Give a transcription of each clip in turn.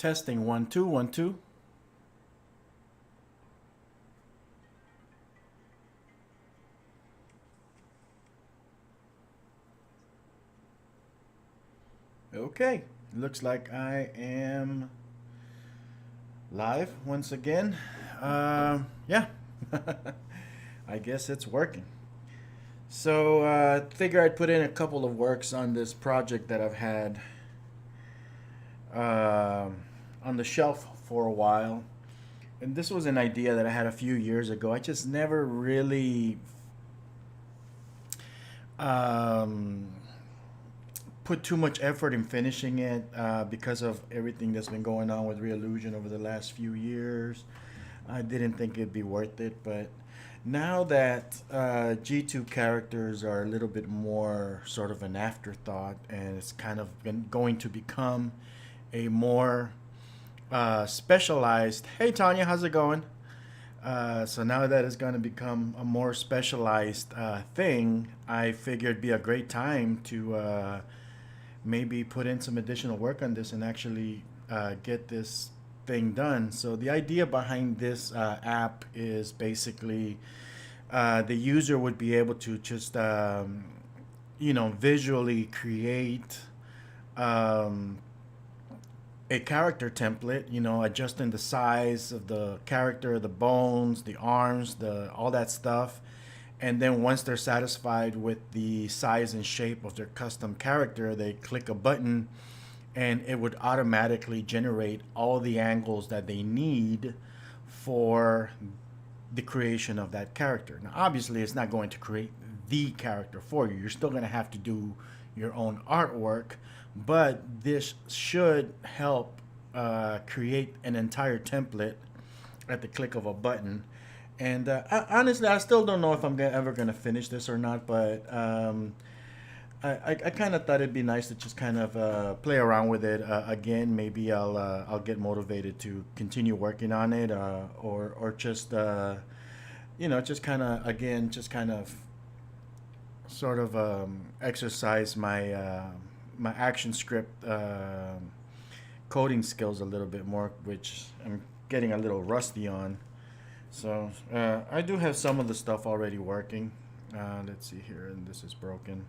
Testing 1 2 1 2. Okay, looks like I am live once again. Yeah, I guess it's working. So figure I'd put in a couple of works on this project that I've had on the shelf for a while. And this was an idea that I had a few years ago. I just never really um, put too much effort in finishing it because of everything that's been going on with Reillusion over the last few years. I didn't think it'd be worth it, but now that G2 characters are a little bit more sort of an afterthought, and it's kind of going to become a more specialized. Hey Tanya, how's it going? So now that it's going to become a more specialized thing, I figured it'd be a great time to maybe put in some additional work on this and actually get this thing done. So the idea behind this app is basically the user would be able to just visually create um, a character template, adjusting the size of the character, the bones, the arms, the all that stuff. And then once they're satisfied with the size and shape of their custom character, they click a button and it would automatically generate all the angles that they need for the creation of that character. Now, obviously, it's not going to create the character for you. You're still going to have to do your own artwork, but this should help create an entire template at the click of a button. And honestly, I still don't know if I'm ever going to finish this or not, but I kind of thought it'd be nice to just kind of play around with it again. Maybe I'll get motivated to continue working on it, or just just kind of again just kind of sort of exercise my action script coding skills a little bit more, which I'm getting a little rusty on. So I do have some of the stuff already working. Let's see here, and this is broken.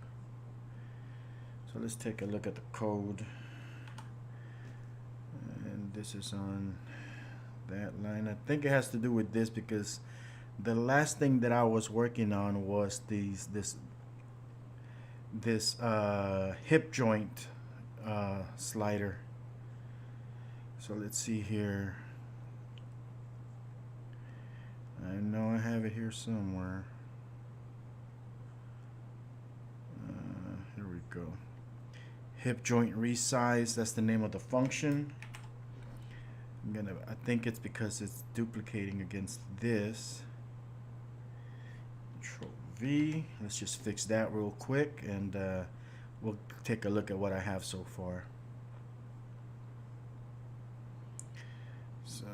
So let's take a look at the code. And this is on that line. I think it has to do with this because the last thing that I was working on was this hip joint slider. So let's see here. I know I have it here somewhere. Here we go. Hip joint resize, that's the name of the function. I think it's because it's duplicating against this. Control V. Let's just fix that real quick, and we'll take a look at what I have so far. So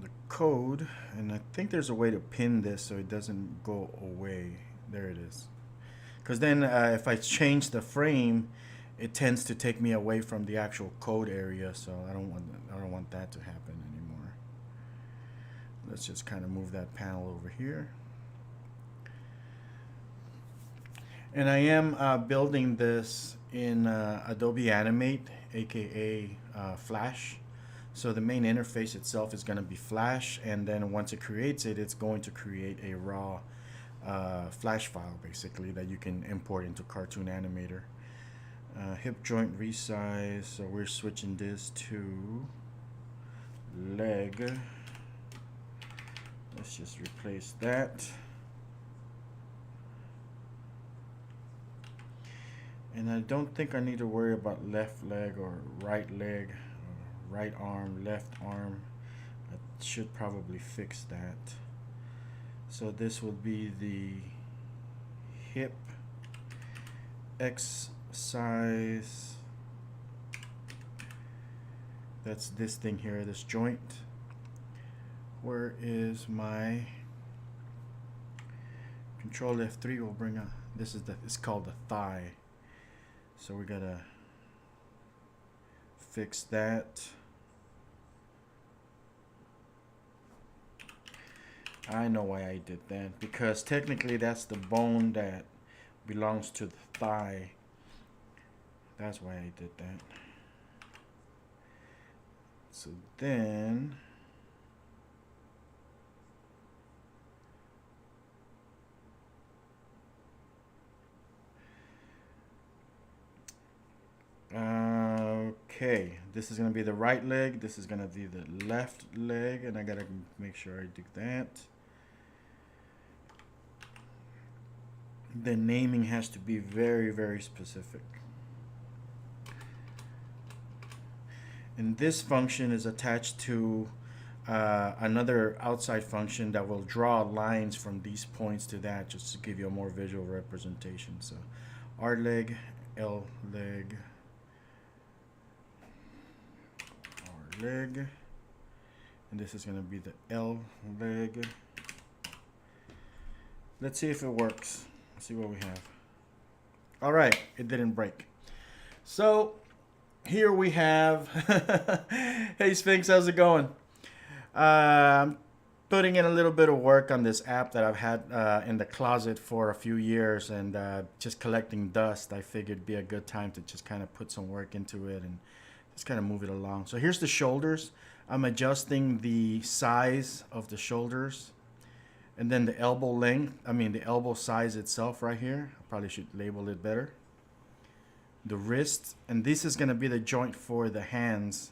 the code, and I think there's a way to pin this so it doesn't go away. There it is. Because then if I change the frame, it tends to take me away from the actual code area, so I don't want that to happen anymore. Let's just kind of move that panel over here. And I am building this in Adobe Animate, aka Flash. So the main interface itself is going to be Flash, and then once it creates it, it's going to create a raw Flash file basically that you can import into Cartoon Animator. Hip joint resize, so we're switching this to leg. Let's just replace that. And I don't think I need to worry about left leg or right leg, or right arm, left arm. I should probably fix that. So this will be the hip X size. That's this thing here, this joint. Where is my Control F3 will bring up, this is it's called the thigh. So we gotta fix that. I know why I did that. Because technically that's the bone that belongs to the thigh. That's why I did that. So then okay, this is gonna be the right leg, this is gonna be the left leg, and I gotta make sure I do that. The naming has to be very, very specific. And this function is attached to another outside function that will draw lines from these points to that, just to give you a more visual representation. So R leg, L leg, R leg, and this is going to be the L leg. Let's see if it works. Let's see what we have. All right, it didn't break. So here we have, hey Sphinx, how's it going? I'm putting in a little bit of work on this app that I've had in the closet for a few years, and just collecting dust. I figured it'd be a good time to just kind of put some work into it and just kind of move it along. So here's the shoulders. I'm adjusting the size of the shoulders, and then the elbow length, the elbow size itself right here. I probably should label it better. The wrist, and this is going to be the joint for the hands.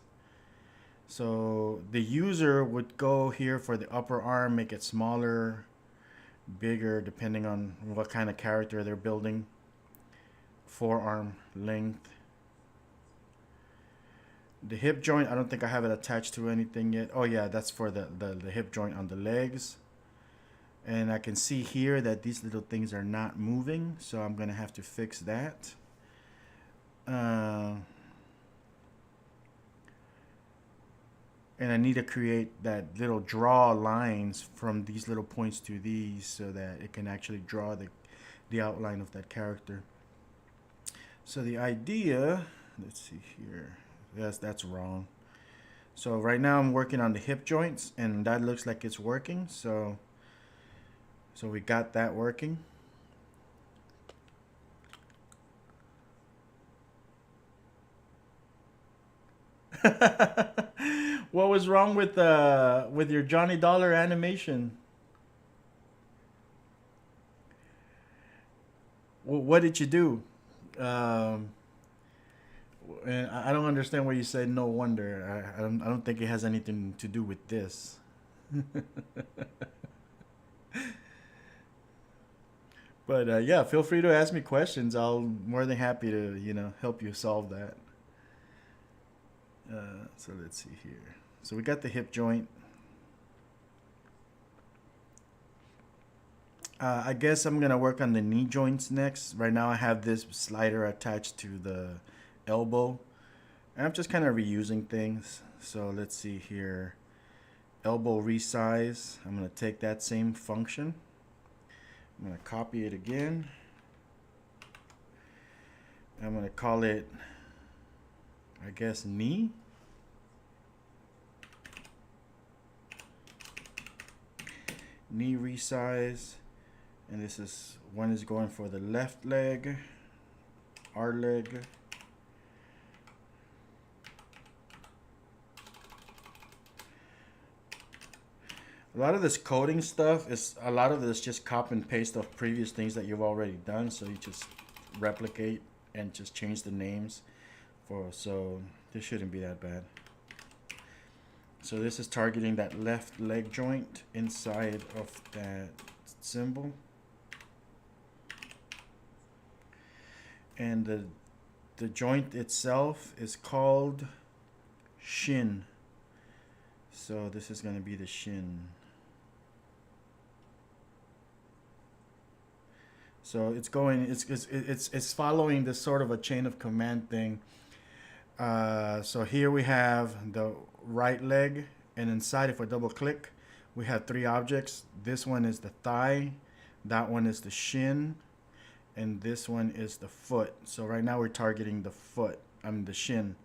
So the user would go here for the upper arm, make it smaller, bigger, depending on what kind of character they're building. Forearm length. The hip joint, I don't think I have it attached to anything yet. Oh yeah, that's for the hip joint on the legs. And I can see here that these little things are not moving, so I'm gonna have to fix that. And I need to create that little draw lines from these little points to these so that it can actually draw the outline of that character. So the idea, let's see here. Yes, that's wrong. So right now I'm working on the hip joints, and that looks like it's working. So we got that working. What was wrong with your Johnny Dollar animation? What did you do? And I don't understand why you said no wonder. I don't think it has anything to do with this. But yeah, feel free to ask me questions. I'll more than happy to help you solve that. So let's see here. So we got the hip joint. I guess I'm gonna work on the knee joints next. Right now I have this slider attached to the elbow. And I'm just kind of reusing things. So let's see here. Elbow resize. I'm gonna take that same function. I'm gonna copy it again. I'm gonna call it, I guess, knee. Knee resize. And this is, one is going for the left leg, R leg. A lot of this coding stuff is, a lot of this just copy and paste of previous things that you've already done. So you just replicate and just change the names so this shouldn't be that bad. So this is targeting that left leg joint inside of that symbol. And the joint itself is called shin. So this is going to be the shin. So it's going, it's following this sort of a chain of command thing. So here we have the right leg, and inside, if I double click, we have three objects. This one is the thigh, that one is the shin, and this one is the foot. So right now we're targeting the foot, the shin.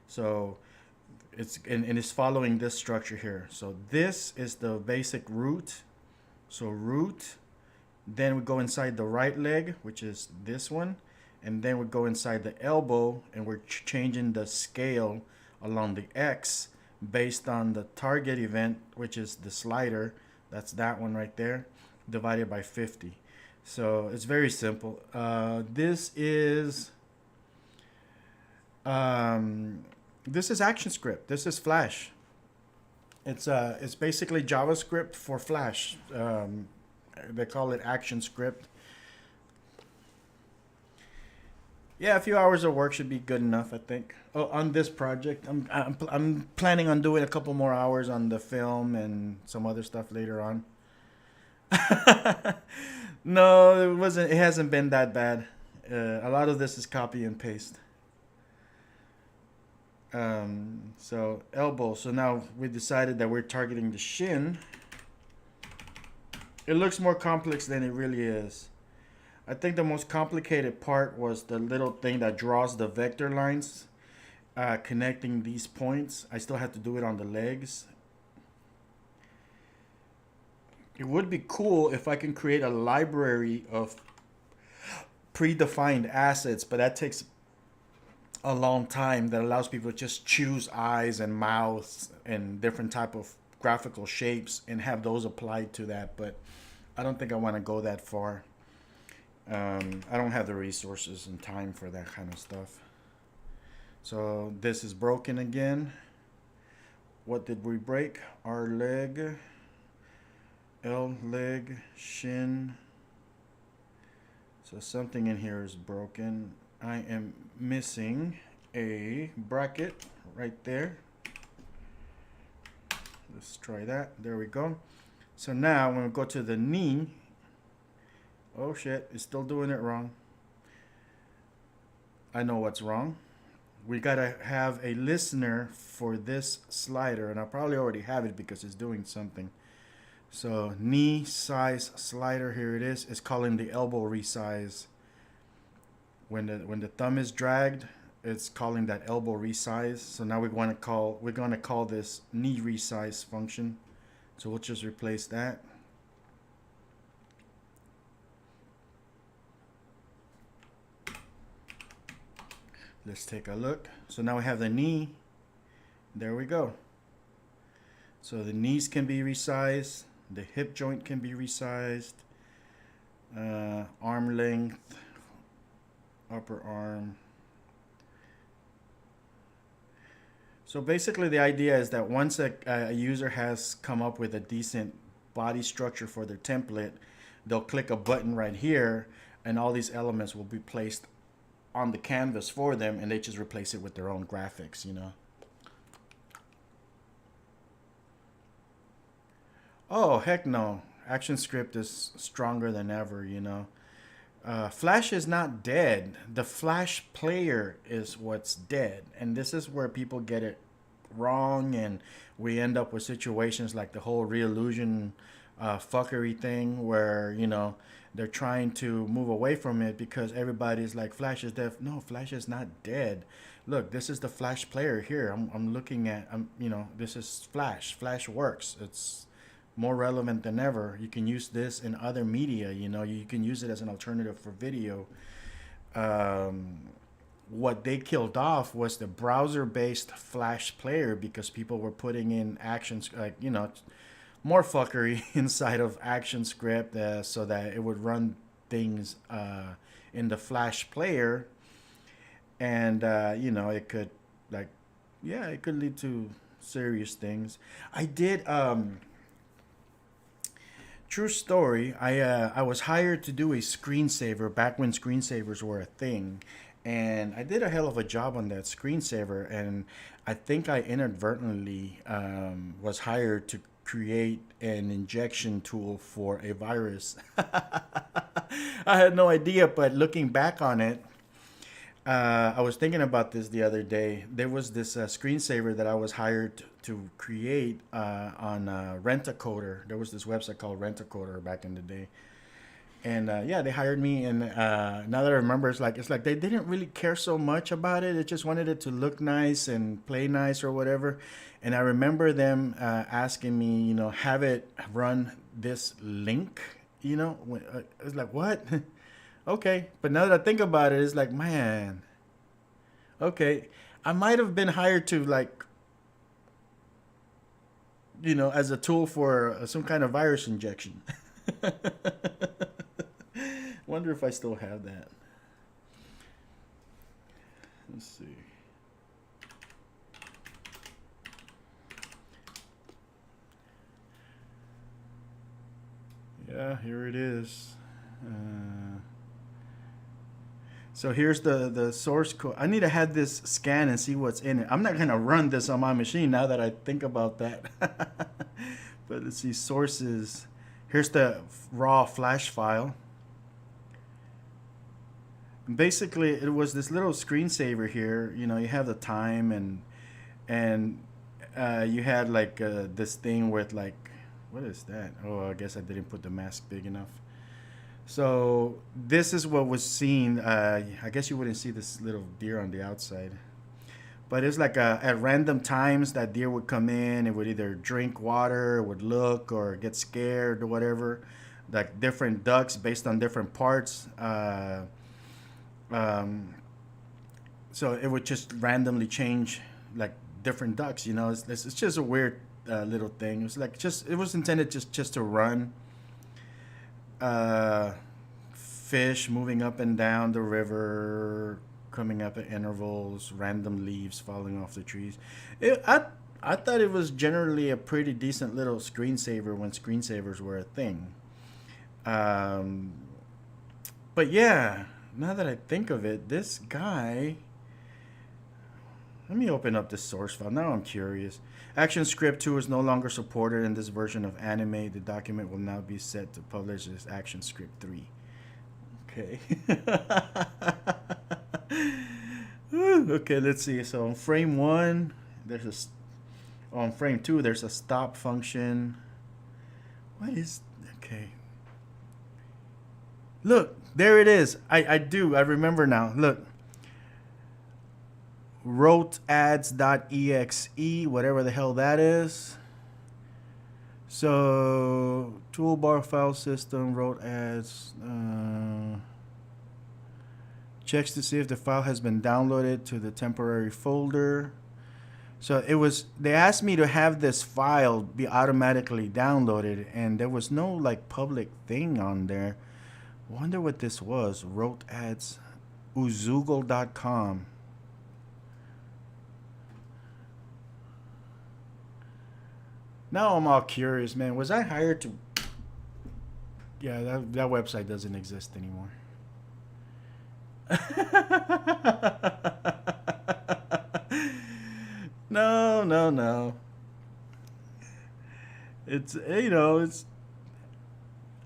So it's, and it's following this structure here. So this is the basic root, So root, then we go inside the right leg, which is this one, and then we go inside the elbow, and we're changing the scale along the X based on the target event, which is the slider. That's that one right there, divided by 50. So it's very simple. This is ActionScript. This is Flash. It's basically JavaScript for Flash. They call it ActionScript. Yeah, a few hours of work should be good enough, I think. Oh, on this project, I'm planning on doing a couple more hours on the film and some other stuff later on. No, it wasn't. It hasn't been that bad. A lot of this is copy and paste. So elbow. So now we decided that we're targeting the shin. It looks more complex than it really is. I think the most complicated part was the little thing that draws the vector lines, connecting these points. I still have to do it on the legs. It would be cool if I can create a library of predefined assets, but that takes a long time. That allows people to just choose eyes and mouths and different type of graphical shapes and have those applied to that. But I don't think I want to go that far. I don't have the resources and time for that kind of stuff. So this is broken again. What did we break? Our leg, L leg, shin. So something in here is broken. I am missing a bracket right there. Let's try that. There we go. So now when we go to the knee, oh shit, it's still doing it wrong. I know what's wrong. We gotta have a listener for this slider, and I probably already have it because it's doing something. So knee size slider, here it is. It's calling the elbow resize. When the thumb is dragged, it's calling that elbow resize. So now we're gonna call this knee resize function. So we'll just replace that. Let's take a look. So now we have the knee. There we go. So the knees can be resized. The hip joint can be resized. Arm length, upper arm. So basically the idea is that once a user has come up with a decent body structure for their template, they'll click a button right here and all these elements will be placed on the canvas for them, and they just replace it with their own graphics, you know. Oh, heck no. ActionScript is stronger than ever, you know. Flash is not dead. The Flash player is what's dead. And this is where people get it wrong, and we end up with situations like the whole Reallusion fuckery thing where, you know, they're trying to move away from it because everybody's like, Flash is dead. No, Flash is not dead. Look, this is the Flash player here. I'm looking at, you know, this is Flash. Flash works. It's more relevant than ever. You can use this in other media. You know, you can use it as an alternative for video. What they killed off was the browser-based Flash player because people were putting in actions, like, you know, more fuckery inside of ActionScript so that it would run things in the Flash player, and you know, it could, like, yeah, it could lead to serious things. I did true story. I was hired to do a screensaver back when screensavers were a thing, and I did a hell of a job on that screensaver, and I think I inadvertently was hired to create an injection tool for a virus. I had no idea, but looking back on it, I was thinking about this the other day. There was this screensaver that I was hired to create on Rent-A-Coder. There was this website called Rent-A-Coder back in the day. And yeah, they hired me. And now that I remember, it's like they didn't really care so much about it. They just wanted it to look nice and play nice or whatever. And I remember them asking me, you know, have it run this link. You know, I was like, what? Okay, but now that I think about it, it's like, man, okay, I might have been hired to like, you know, as a tool for some kind of virus injection. Wonder if I still have that. Let's see. Yeah, here it is. So here's the source code. I need to have this scan and see what's in it. I'm not gonna run this on my machine now that I think about that. But let's see, sources. Here's the raw flash file. Basically, it was this little screensaver here. You know, you have the time and you had like this thing with like, what is that? Oh, I guess I didn't put the mask big enough. So this is what was seen. I guess you wouldn't see this little deer on the outside, but it's like at random times that deer would come in. It would either drink water, would look, or get scared or whatever. Like different ducks based on different parts. Um, so it would just randomly change like different ducks. You know, it's just a weird little thing. It was like just it was intended just to run uh, fish moving up and down the river, coming up at intervals, random leaves falling off the trees. I thought it was generally a pretty decent little screensaver when screensavers were a thing. Um, but yeah, now that I think of it, this guy. Let me open up this source file. Now I'm curious. ActionScript 2 is no longer supported in this version of Anime. The document will now be set to publish as ActionScript 3. Okay. Okay, let's see. So on frame 1, there's on frame 2, there's a stop function. What is... Okay. Look, there it is. I remember now. Look. Wroteads.exe, whatever the hell that is. So toolbar file system wrote ads checks to see if the file has been downloaded to the temporary folder. So it was they asked me to have this file be automatically downloaded, and there was no like public thing on there. Wonder what this was. Wrote ads uzugle.com. Now I'm all curious, man. Was I hired to? Yeah, that website doesn't exist anymore. No, no, no. It's you know, it's.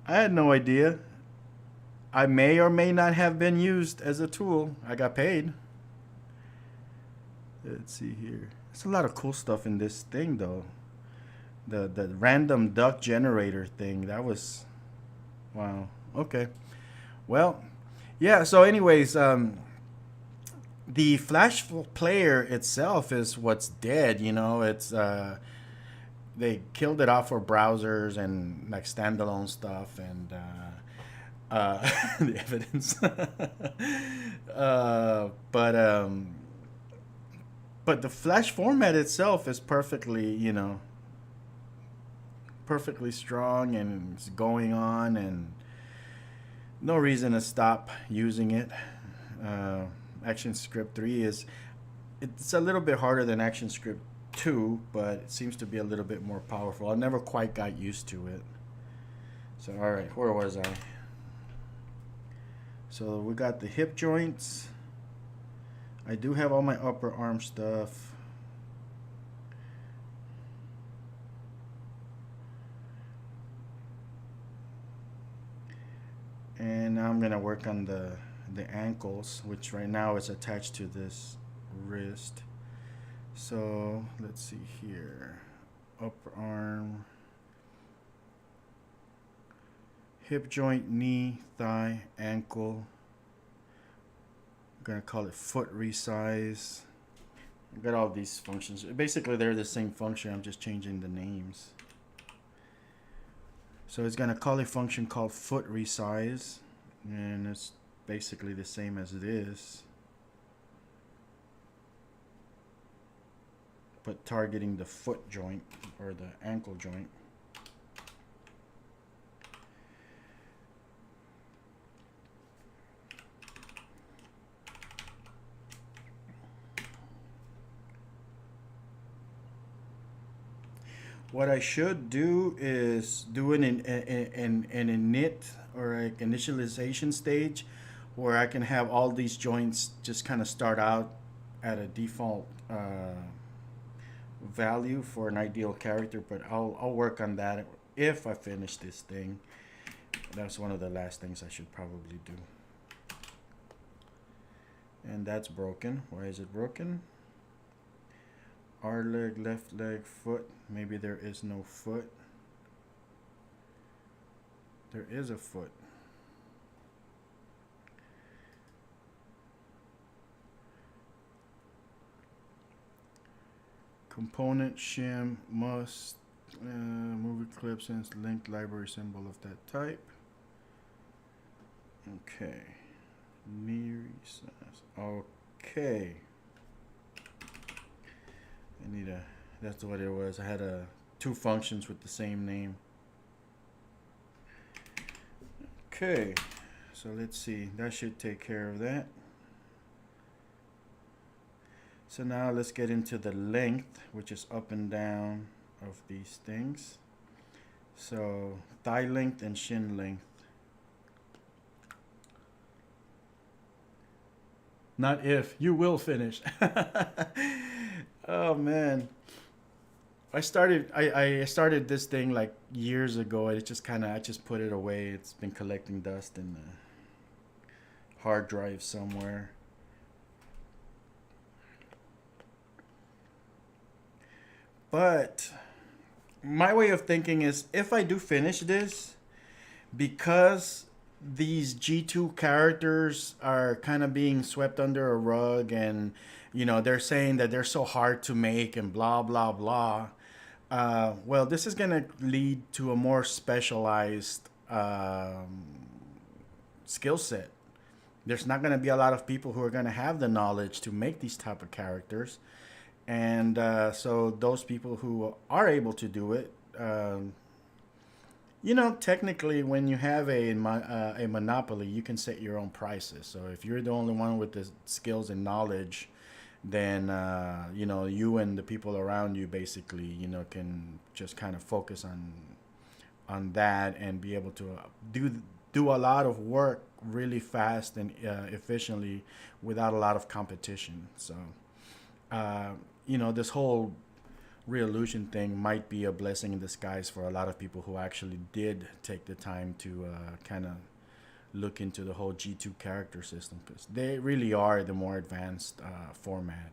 I had no idea. I may or may not have been used as a tool. I got paid. Let's see here. There's a lot of cool stuff in this thing, though. The random duck generator thing, that was wow. Okay, well, yeah, so anyways, the flash player itself is what's dead, you know. It's they killed it off for browsers and like standalone stuff and the evidence. But the flash format itself is perfectly, you know, perfectly strong and it's going on and no reason to stop using it. ActionScript 3 is it's a little bit harder than ActionScript 2, but it seems to be a little bit more powerful. I never quite got used to it. So all right, where was I? So we got the hip joints. I do have all my upper arm stuff. And now I'm gonna work on the ankles, which right now is attached to this wrist. So let's see here. Upper arm, hip joint, knee, thigh, ankle. I'm gonna call it foot resize. I've got all these functions. Basically, they're the same function. I'm just changing the names. So it's gonna call a function called foot resize, and it's basically the same as it is, but targeting the foot joint or the ankle joint. What I should do is do an init or an initialization stage where I can have all these joints just kind of start out at a default value for an ideal character, but I'll work on that if I finish this thing. That's one of the last things I should probably do. And that's broken. Why is it broken? R leg, left leg, foot. Maybe there is no foot. There is a foot. Component shim must movie clips and linked library symbol of that type. Okay. Knee resize. Okay. I need a. That's what it was. I had two functions with the same name. Okay. So let's see. That should take care of that. So now let's get into the length, which is up and down of these things. So thigh length and shin length. Not if, you will finish. Oh man. I started this thing like years ago. It just I just put it away. It's been collecting dust in the hard drive somewhere. But my way of thinking is if I do finish this, because these G2 characters are kind of being swept under a rug, and they're saying that they're so hard to make and blah blah blah. Well, this is going to lead to a more specialized skill set. There's not going to be a lot of people who are going to have the knowledge to make these type of characters, and so those people who are able to do it, technically, when you have a monopoly, you can set your own prices. So if you're the only one with the skills and knowledge, then you and the people around you basically can just kind of focus on that and be able to do a lot of work really fast and efficiently without a lot of competition. So this whole Reillusion thing might be a blessing in disguise for a lot of people who actually did take the time to kind of look into the whole G2 character system, because they really are the more advanced format.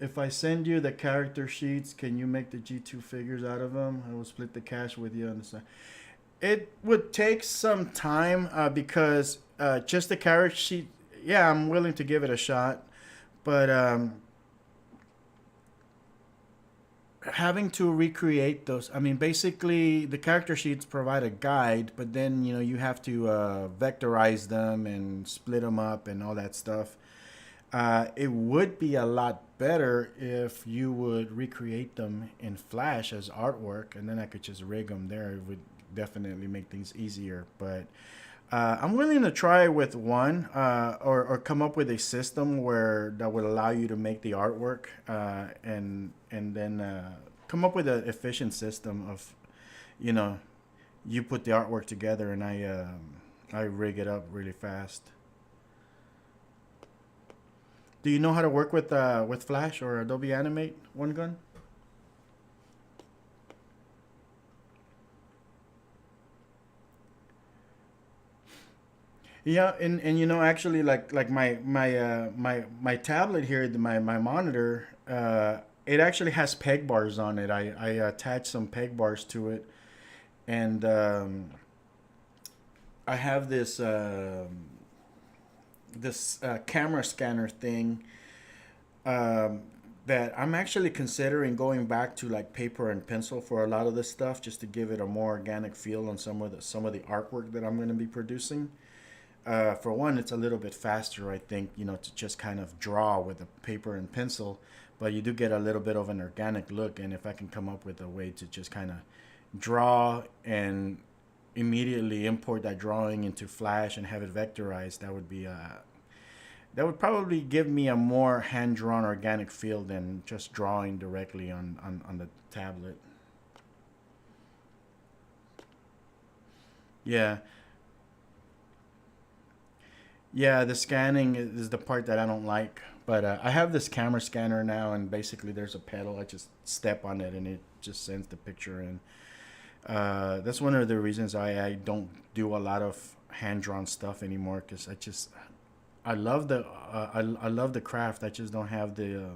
If I send you the character sheets, can you make the G2 figures out of them? I will split the cash with you on the side. It would take some time because just the character sheet. Yeah, I'm willing to give it a shot, but having to recreate those. I mean, basically, the character sheets provide a guide, but then you have to vectorize them and split them up and all that stuff. It would be a lot better if you would recreate them in Flash as artwork, and then I could just rig them there. It would definitely make things easier, but. I'm willing to try with one or come up with a system that would allow you to make the artwork and then come up with an efficient system of, you put the artwork together and I rig it up really fast. Do you know how to work with Flash or Adobe Animate One Gun? Yeah, and actually, like my tablet here, my monitor, it actually has peg bars on it. I attached some peg bars to it, and I have this camera scanner thing, um, that I'm actually considering going back to like paper and pencil for a lot of this stuff, just to give it a more organic feel on some of the artwork that I'm going to be producing. For one, it's a little bit faster, I think, to just kind of draw with a paper and pencil, but you do get a little bit of an organic look. And if I can come up with a way to just kind of draw and immediately import that drawing into Flash and have it vectorized, that would probably give me a more hand drawn organic feel than just drawing directly on the tablet. Yeah. Yeah, the scanning is the part that I don't like. But I have this camera scanner now, and basically there's a pedal. I just step on it, and it just sends the picture in. That's one of the reasons I don't do a lot of hand drawn stuff anymore, because I love I love the craft. I just don't have the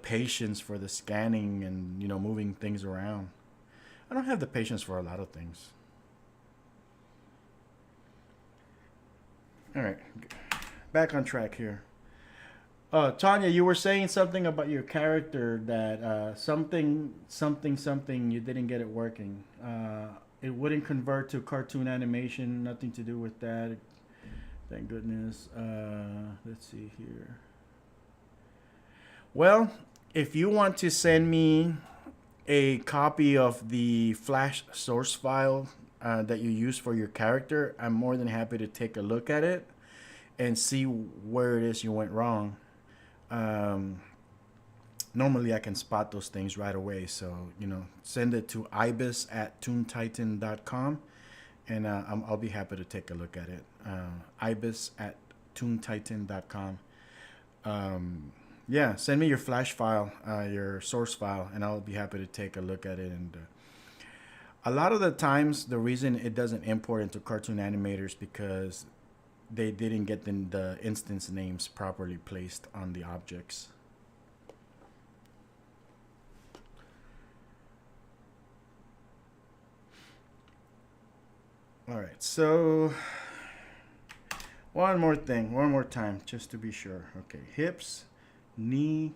patience for the scanning and moving things around. I don't have the patience for a lot of things. All right, back on track here. Tanya, you were saying something about your character, that something you didn't get it working. It wouldn't convert to cartoon animation. Nothing to do with that. Thank goodness. Let's see here. Well, if you want to send me a copy of the Flash source file that you use for your character, I'm more than happy to take a look at it and see where it is you went wrong. Um, Normally, I can spot those things right away. So, send it to ibis@toontitan.com, and I'll be happy to take a look at it. Ibis@toontitan.com. Yeah, send me your Flash file, your source file, and I'll be happy to take a look at it. And a lot of the times, the reason it doesn't import into Cartoon Animators because they didn't get the instance names properly placed on the objects. All right, so one more thing, one more time, just to be sure. Okay, hips, knee,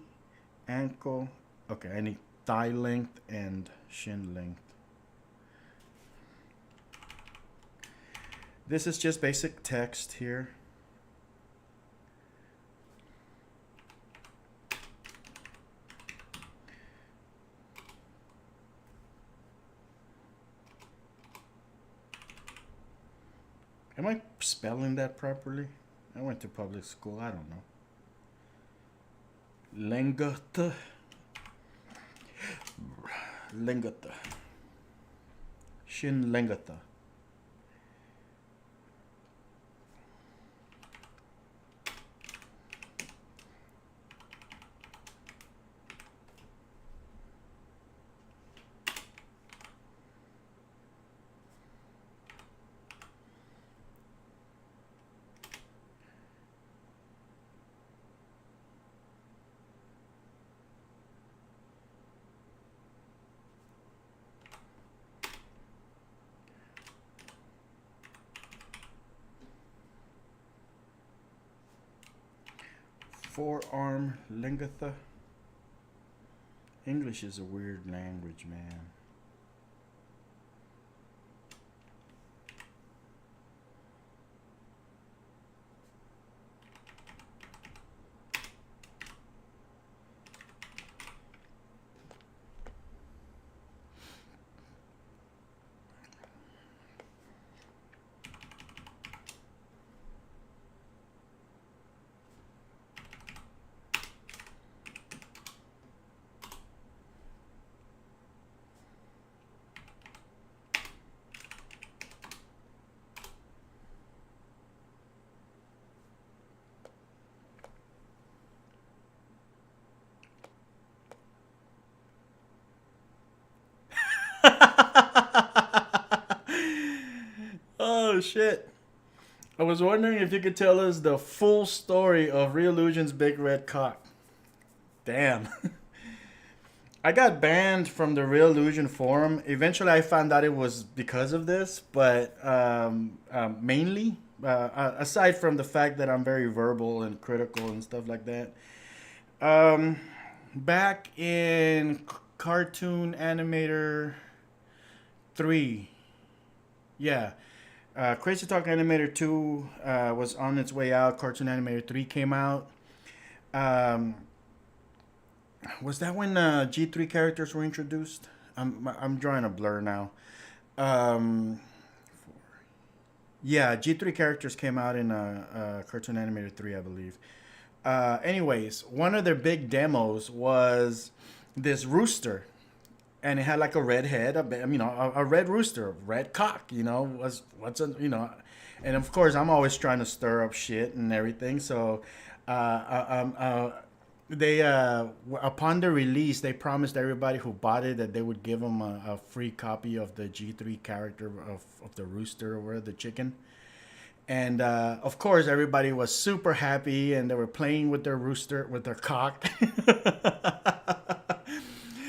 ankle. Okay, I need thigh length and shin length. This is just basic text here. Am I spelling that properly? I went to public school. I don't know. Lengata. Lengata. Shin lengata. Forearm lengata. English is a weird language, man. Oh shit. I was wondering if you could tell us the full story of Reallusion's Big Red Cock. Damn. I got banned from the Real Illusion forum. Eventually, I found out it was because of this, but mainly, aside from the fact that I'm very verbal and critical and stuff like that, um, back in Cartoon Animator 3, yeah, Crazy Talk Animator 2 was on its way out. Cartoon Animator 3 came out. Um, was that when G3 characters were introduced? I'm drawing a blur now. Um, yeah, G3 characters came out in Cartoon Animator 3, I believe. Anyways, one of their big demos was this rooster, and it had like a red head, a red rooster, red cock. Was what's a and of course I'm always trying to stir up shit and everything. So, they upon the release, they promised everybody who bought it that they would give them a free copy of the G3 character of the rooster or the chicken. And of course, everybody was super happy, and they were playing with their rooster, with their cock.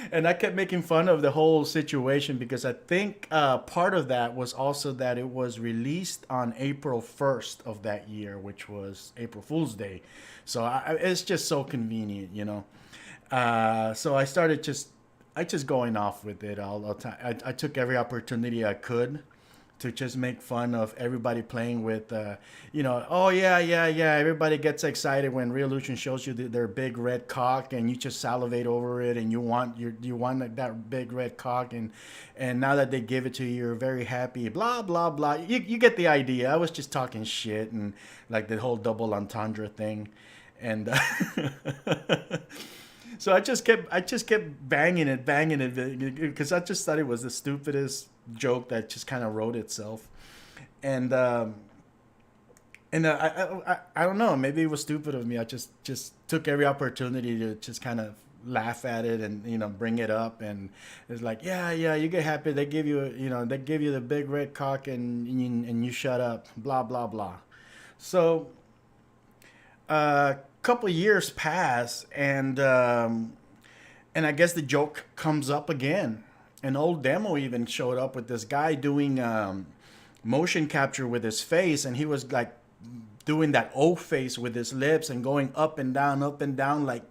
And I kept making fun of the whole situation because I think part of that was also that it was released on April 1st of that year, which was April Fool's Day. So it's just so convenient. So I just going off with it all the time. I took every opportunity I could to just make fun of everybody playing with, oh yeah, yeah, yeah. Everybody gets excited when Revolution shows you their big red cock, and you just salivate over it, and you want that big red cock, and now that they give it to you, you're very happy. Blah blah blah. You get the idea. I was just talking shit and like the whole double entendre thing, and. So I just kept banging it because I just thought it was the stupidest joke that just kind of wrote itself, and I don't know, maybe it was stupid of me. I just took every opportunity to just kind of laugh at it and bring it up, and it's like, yeah, yeah, you get happy, they give you the big red cock, and you shut up, blah blah blah. So couple years pass, and I guess the joke comes up again. An old demo even showed up with this guy doing motion capture with his face, and he was like doing that O face with his lips and going up and down, like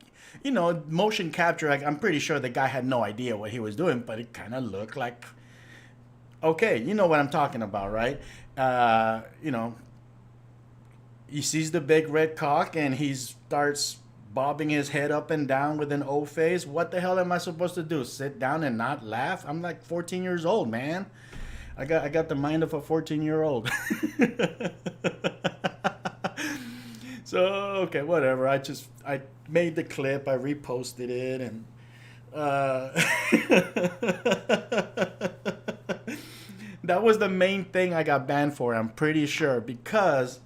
motion capture. Like, I'm pretty sure the guy had no idea what he was doing, but it kind of looked like, okay, you know what I'm talking about, right? He sees the big red cock, and he starts bobbing his head up and down with an O face. What the hell am I supposed to do? Sit down and not laugh? I'm like 14 years old, man. I got the mind of a 14-year-old. So okay, whatever. I made the clip. I reposted it, and that was the main thing I got banned for. I'm pretty sure, because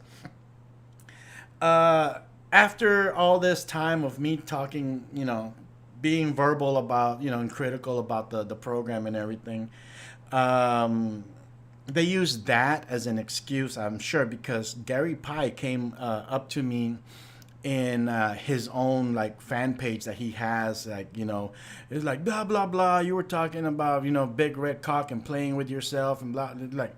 after all this time of me talking, being verbal about, and critical about the program and everything, they used that as an excuse, I'm sure, because Gary Pye came up to me in his own like fan page that he has, like, it's like blah blah blah, you were talking about big red cock and playing with yourself and blah, like,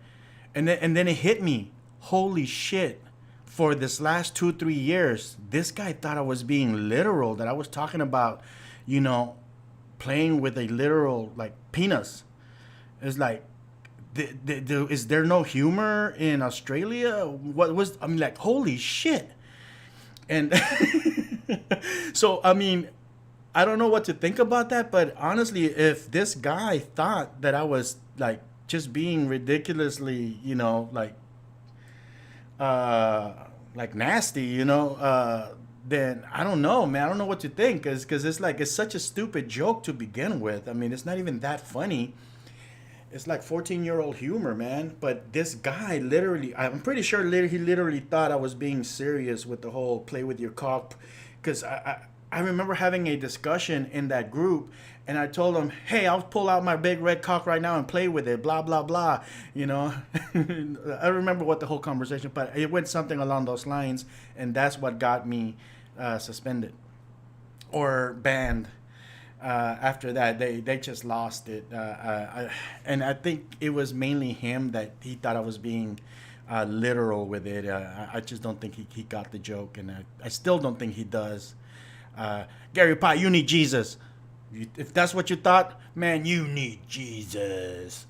and then it hit me, holy shit. For this last 2-3 years, this guy thought I was being literal, that I was talking about, playing with a literal, like, penis. It's like, is there no humor in Australia? Like, holy shit. And so, I don't know what to think about that, but honestly, if this guy thought that I was, like, just being ridiculously, like nasty, then I don't know, man. I don't know what to think, because it's such a stupid joke to begin with. It's not even that funny. It's like 14-year-old humor, man. But this guy literally, I'm pretty sure he literally thought I was being serious with the whole play with your cock, because I remember having a discussion in that group, and I told him, hey, I'll pull out my big red cock right now and play with it, blah, blah, blah, I remember what the whole conversation, but it went something along those lines, and that's what got me suspended or banned. After that, they just lost it. And I think it was mainly him that he thought I was being literal with it. I just don't think he got the joke, and I still don't think he does. Gary Pye, you need Jesus. If that's what you thought, man, you need Jesus.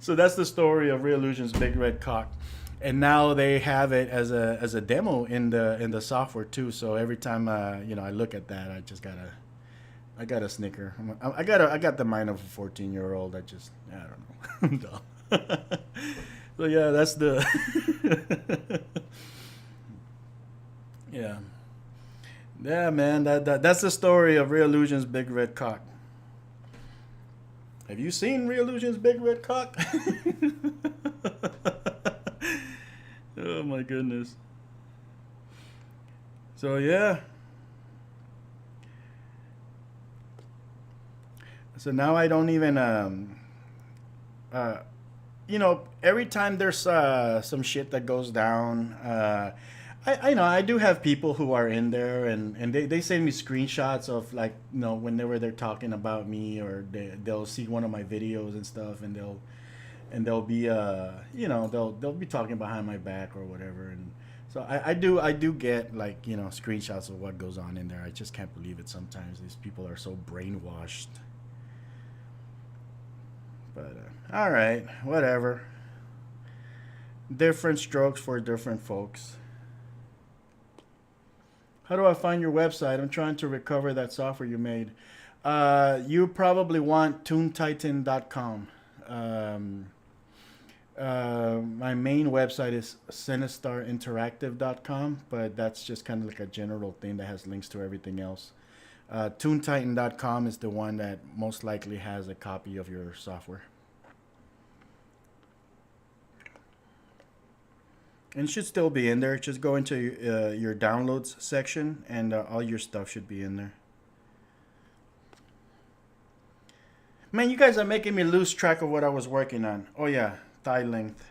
So that's the story of Real Illusion's Big Red Cock, and now they have it as a demo in the software too. So every time I look at that, I got a snicker. I got the mind of a 14-year-old. I don't know. I'm dumb. So yeah, that's the yeah. Yeah, man, that's the story of Real Illusion's Big Red Cock. Have you seen Real Illusion's Big Red Cock? Oh my goodness. So yeah. So now I don't even uh every time there's some shit that goes down, I know I do have people who are in there, and they send me screenshots of, like, whenever they're talking about me, or they'll see one of my videos and stuff, and they'll be they'll be talking behind my back or whatever. And so I do get, like, screenshots of what goes on in there. I just can't believe it sometimes. These people are so brainwashed. But all right, whatever. Different strokes for different folks. How do I find your website? I'm trying to recover that software you made. You probably want toontitan.com. My main website is sinistarinteractive.com, but that's just kind of like a general thing that has links to everything else. Toontitan.com is the one that most likely has a copy of your software. And it should still be in there. Just go into your downloads section, and all your stuff should be in there. Man, you guys are making me lose track of what I was working on. Oh yeah, thigh length.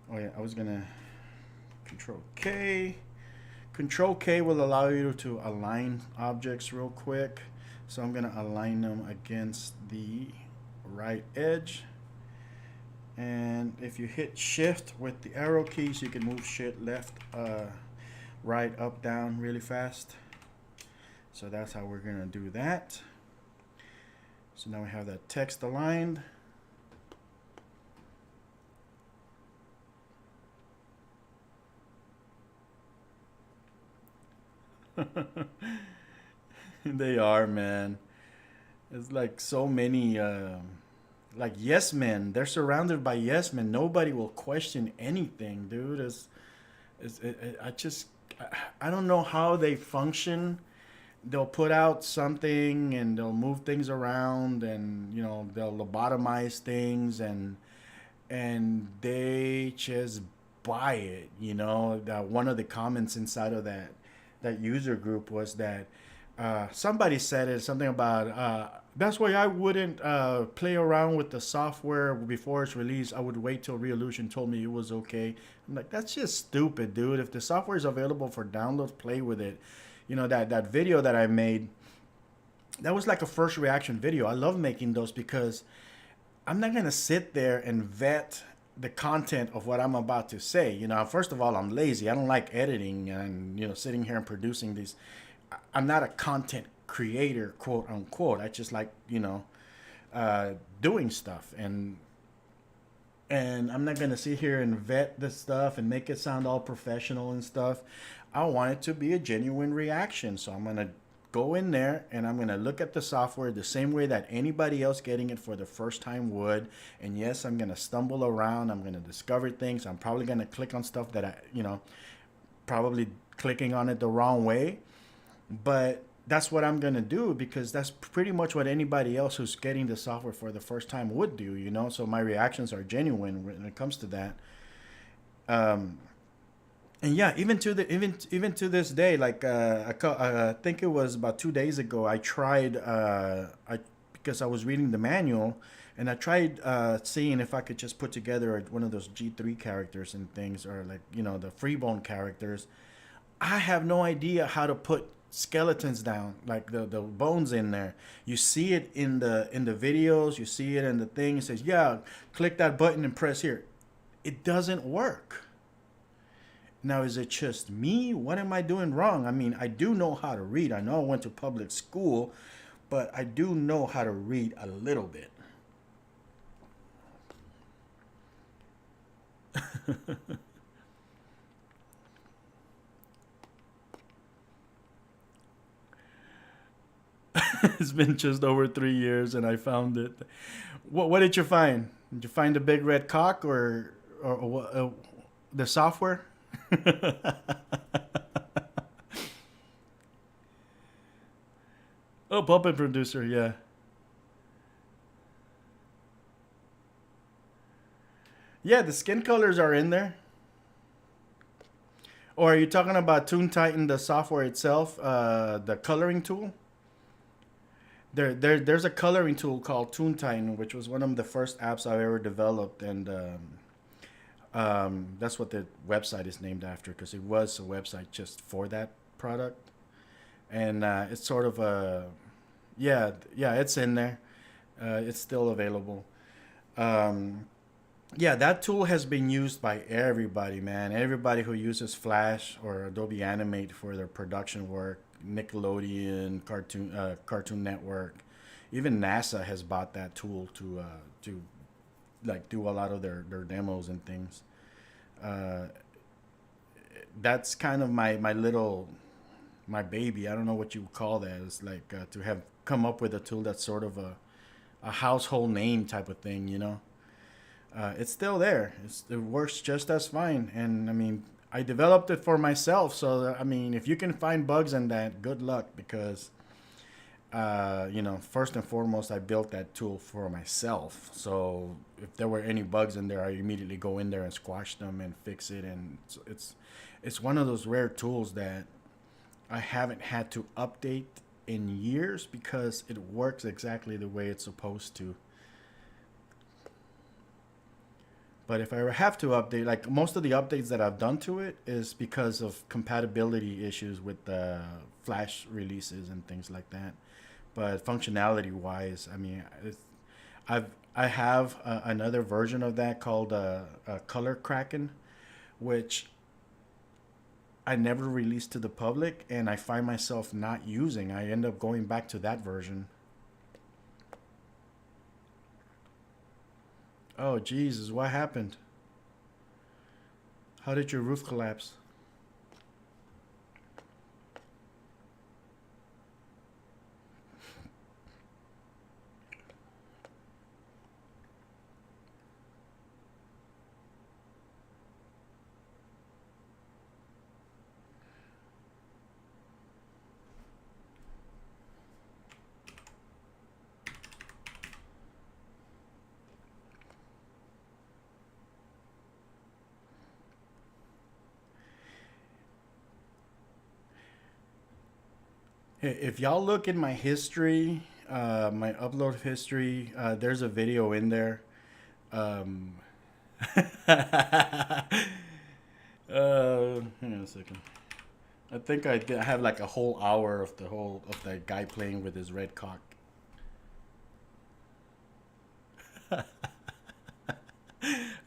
Oh yeah, I was gonna Control K. Control K will allow you to align objects real quick. So I'm gonna align them against the right edge. And if you hit shift with the arrow keys, you can move shit left, right, up, down really fast. So that's how we're gonna do that. So now we have that text aligned. They are, man. It's like so many like yes men. They're surrounded by yes men. Nobody will question anything, dude. I don't know how they function. They'll put out something and they'll move things around, and they'll lobotomize things, and they just buy it. That one of the comments inside of that user group was that somebody said it something about that's why I wouldn't play around with the software before it's released. I would wait till Real Illusion told me it was okay. I'm like, that's just stupid, dude. If the software is available for download, play with it. That video that I made, that was like a first reaction video. I love making those because I'm not gonna sit there and vet the content of what I'm about to say. First of all, I'm lazy. I don't like editing and sitting here and producing these. I'm not a content creator, quote unquote. I just like doing stuff, and I'm not gonna sit here and vet this stuff and make it sound all professional and stuff. I want it to be a genuine reaction, so I'm gonna go in there and I'm gonna look at the software the same way that anybody else getting it for the first time would. And yes, I'm gonna stumble around. I'm gonna discover things. I'm probably gonna click on stuff that I probably clicking on it the wrong way, but that's what I'm gonna do because that's pretty much what anybody else who's getting the software for the first time would do. So my reactions are genuine when it comes to that. And yeah, even to this day, like I think it was about 2 days ago, I tried because I was reading the manual, and I tried seeing if I could just put together one of those G3 characters and things, or like the freebone characters. I have no idea how to put skeletons down, like the bones in there. You see it in the videos, you see it in the thing. It says, yeah, click that button and press here. It doesn't work. Now, is it just me? What am I doing wrong? I mean, I do know how to read. I know I went to public school, but I do know how to read a little bit. It's been just over 3 years, and I found it. What did you find? Did you find the big red cock, or the software? Oh, puppet producer, yeah. Yeah, the skin colors are in there. Or are you talking about Toon Titan, the software itself, the coloring tool? There's a coloring tool called Toon Titan, which was one of the first apps I've ever developed, and that's what the website is named after, because it was a website just for that product, and it's sort of a, yeah, it's in there, it's still available. Um, yeah, that tool has been used by everybody, man. Everybody who uses Flash or Adobe Animate for their production work, Nickelodeon, Cartoon Network, even NASA has bought that tool to like do a lot of their demos and things. Uh, that's kind of my little my baby. I don't know what you would call that. It's like to have come up with a tool that's sort of a household name type of thing, you know. It's still there. It works just as fine. And I mean, I developed it for myself. So I mean, if you can find bugs in that, good luck, because first and foremost, I built that tool for myself. So if there were any bugs in there, I immediately go in there and squash them and fix it. And it's one of those rare tools that I haven't had to update in years because it works exactly the way it's supposed to. But if I ever have to update, like most of the updates that I've done to it is because of compatibility issues with the Flash releases and things like that. But functionality wise, I mean, I have another version of that called Color Kraken, which I never released to the public, and I find myself not using. I end up going back to that version. Oh Jesus, what happened? How did your roof collapse? If y'all look in my history, my upload history, there's a video in there. Um, hang on a second. I think I have like a whole hour of that guy playing with his red cock. I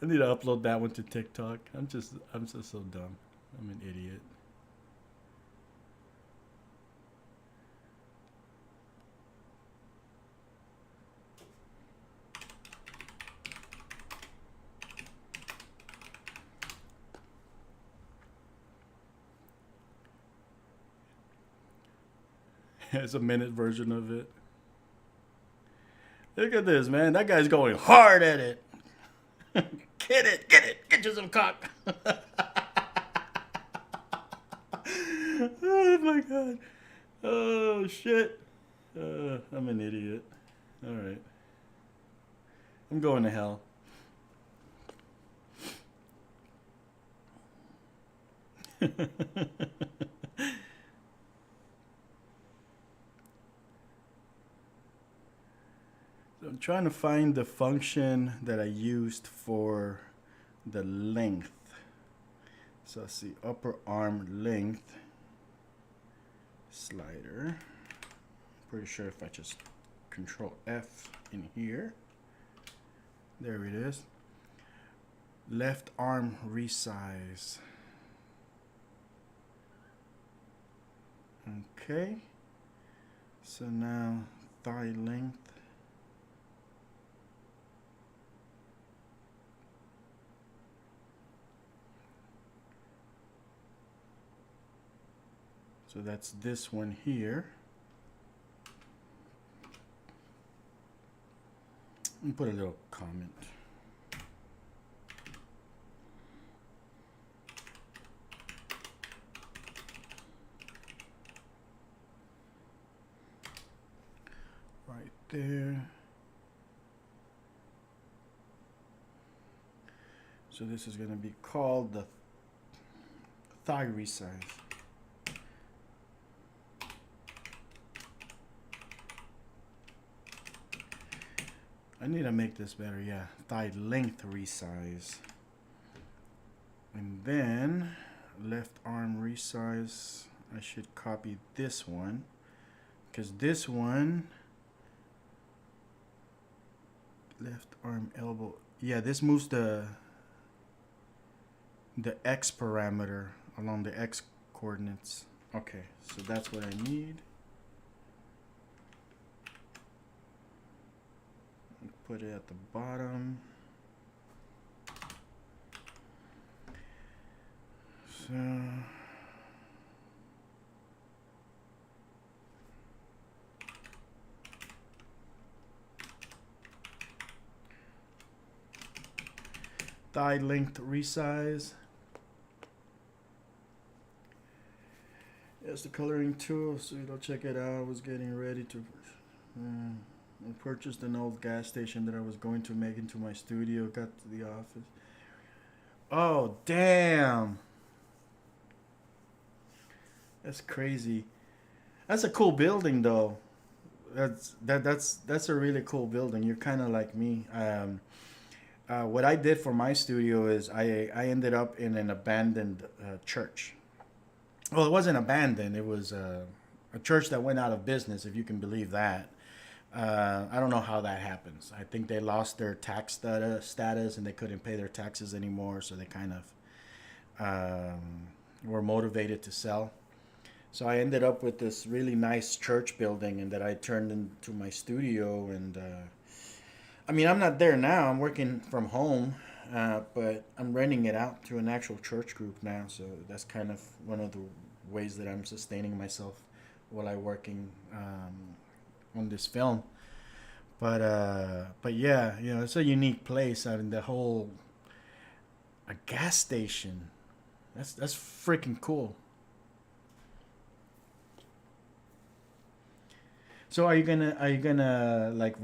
need to upload that one to TikTok. I'm just so dumb. I'm an idiot. It's a minute version of it. Look at this, man. That guy's going hard at it. Get you some cock. Oh my god. Oh shit. I'm an idiot. All right. I'm going to hell. So I'm trying to find the function that I used for the length. So I see upper arm length. slider. Pretty sure if I just Control F in here, there it is. Left arm resize. Okay. So now thigh length. So that's this one here. And put a little comment. Right there. So this is going to be called the thigh resize. I need to make this better, yeah. Thigh length resize. And then left arm resize. I should copy this one, because this one, left arm elbow, yeah, this moves the X parameter along the X coordinates. Okay, so that's what I need. Put it at the bottom. So thigh length resize. There's the coloring tool, so you'll check it out. I was getting ready to I purchased an old gas station that I was going to make into my studio. Got to the office. Oh, damn. That's crazy. That's a cool building, though. That's a really cool building. You're kind of like me. What I did for my studio is I ended up in an abandoned church. Well, it wasn't abandoned. It was a church that went out of business, if you can believe that. I don't know how that happens. I think they lost their tax status and they couldn't pay their taxes anymore, so they kind of were motivated to sell. So I ended up with this really nice church building, and that I turned into my studio. And I mean, I'm not there now. I'm working from home, but I'm renting it out to an actual church group now. So that's kind of one of the ways that I'm sustaining myself while I'm working on this film. But yeah, you know, it's a unique place. I mean, the whole a gas station. That's freaking cool. So are you gonna like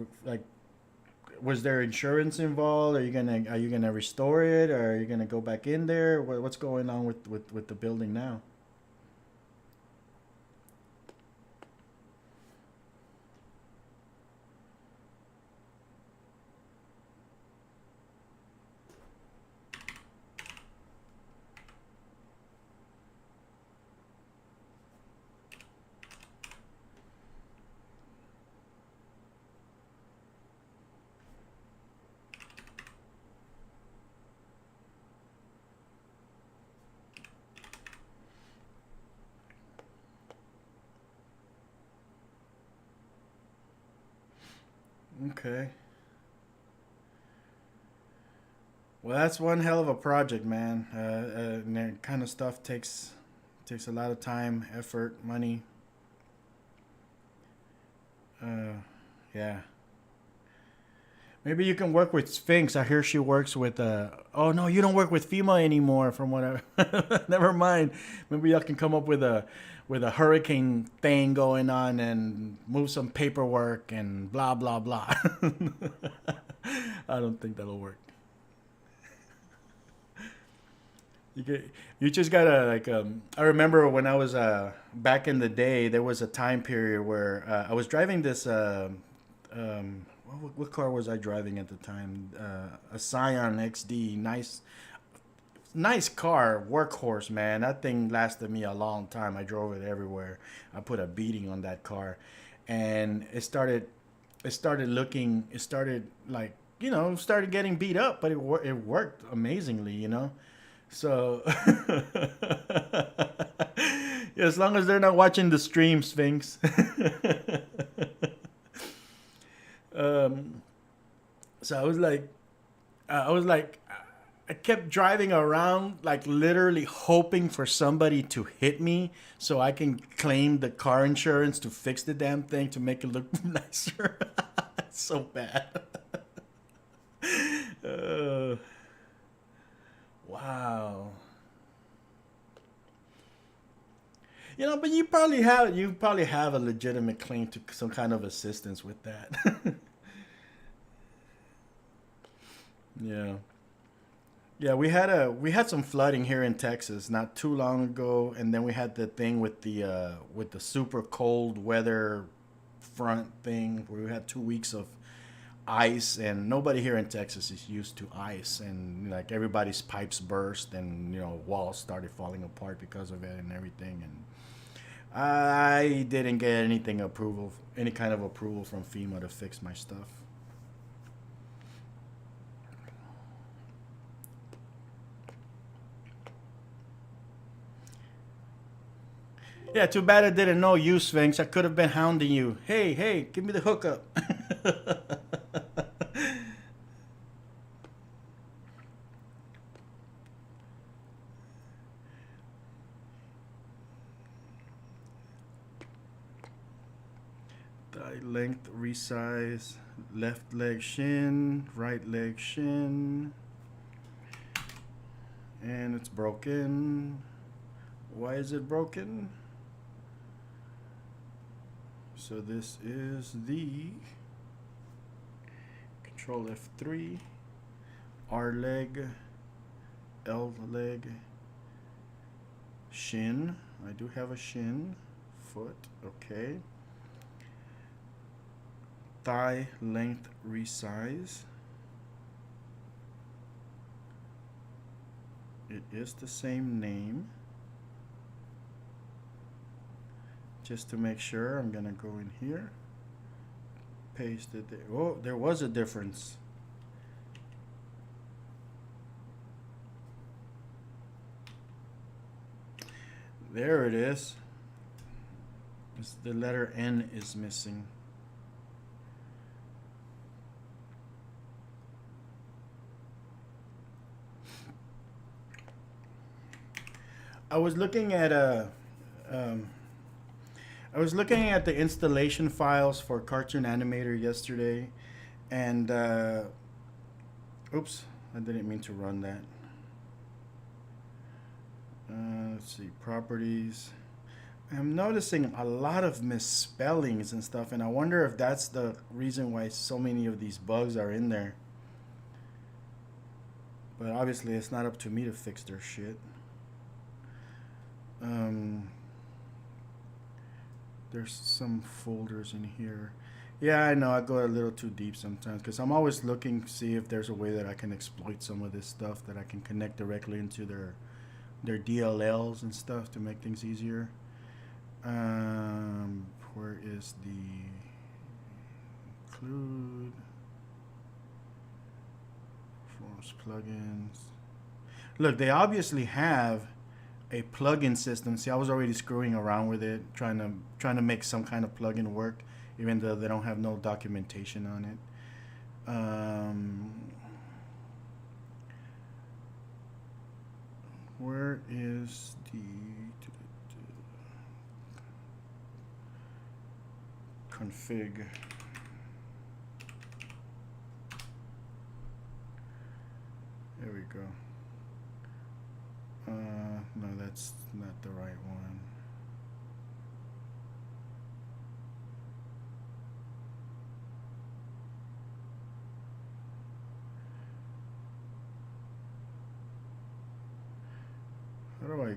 was there insurance involved? Are you gonna restore it, or are you gonna go back in there? What's going on with the building now? Okay. Well, that's one hell of a project, man. And that kind of stuff takes a lot of time, effort, money. Uh, yeah. Maybe you can work with Sphinx. I hear she works with. Oh no, you don't work with FEMA anymore. From what I. Never mind. Maybe y'all can come up with a hurricane thing going on and move some paperwork and blah blah blah. I don't think that'll work. You just gotta like I remember when I was back in the day, there was a time period where I was driving this what car was I driving at the time? A Scion XD, nice, nice car, workhorse, man. That thing lasted me a long time. I drove it everywhere. I put a beating on that car, and it started like, started getting beat up, but it worked amazingly, So yeah, as long as they're not watching the stream, Sphinx. um, so I was like, I kept driving around, like literally hoping for somebody to hit me so I can claim the car insurance to fix the damn thing to make it look nicer. It's so bad. uh, wow. But you probably have a legitimate claim to some kind of assistance with that. Yeah. Yeah, we had some flooding here in Texas not too long ago, and then we had the thing with the super cold weather front thing where we had 2 weeks of ice, and nobody here in Texas is used to ice, and like everybody's pipes burst, and walls started falling apart because of it and everything, and I didn't get any kind of approval from FEMA to fix my stuff. Yeah, too bad I didn't know you, Sphinx. I could have been hounding you. Hey, hey, give me the hookup. Thigh length resize, left leg shin, right leg shin, and it's broken. Why is it broken? So this is the Control F3, R leg, L leg, shin. I do have a shin, foot, okay. Thigh length resize. It is the same name. Just to make sure, I'm gonna go in here, paste it there. Oh, there was a difference. There it is. The letter N is missing. I was looking at um, I was looking at the installation files for Cartoon Animator yesterday, and oops, I didn't mean to run that. Let's see, properties. I'm noticing a lot of misspellings and stuff, and I wonder if that's the reason why so many of these bugs are in there. But obviously, it's not up to me to fix their shit. Um, there's some folders in here. Yeah, I know I go a little too deep sometimes because I'm always looking to see if there's a way that I can exploit some of this stuff that I can connect directly into their DLLs and stuff to make things easier. Where is the include forms plugins? Look, they obviously have a plugin system. See, I was already screwing around with it, trying to make some kind of plugin work, even though they don't have no documentation on it. Where is the config? There we go. No, that's not the right one. How do I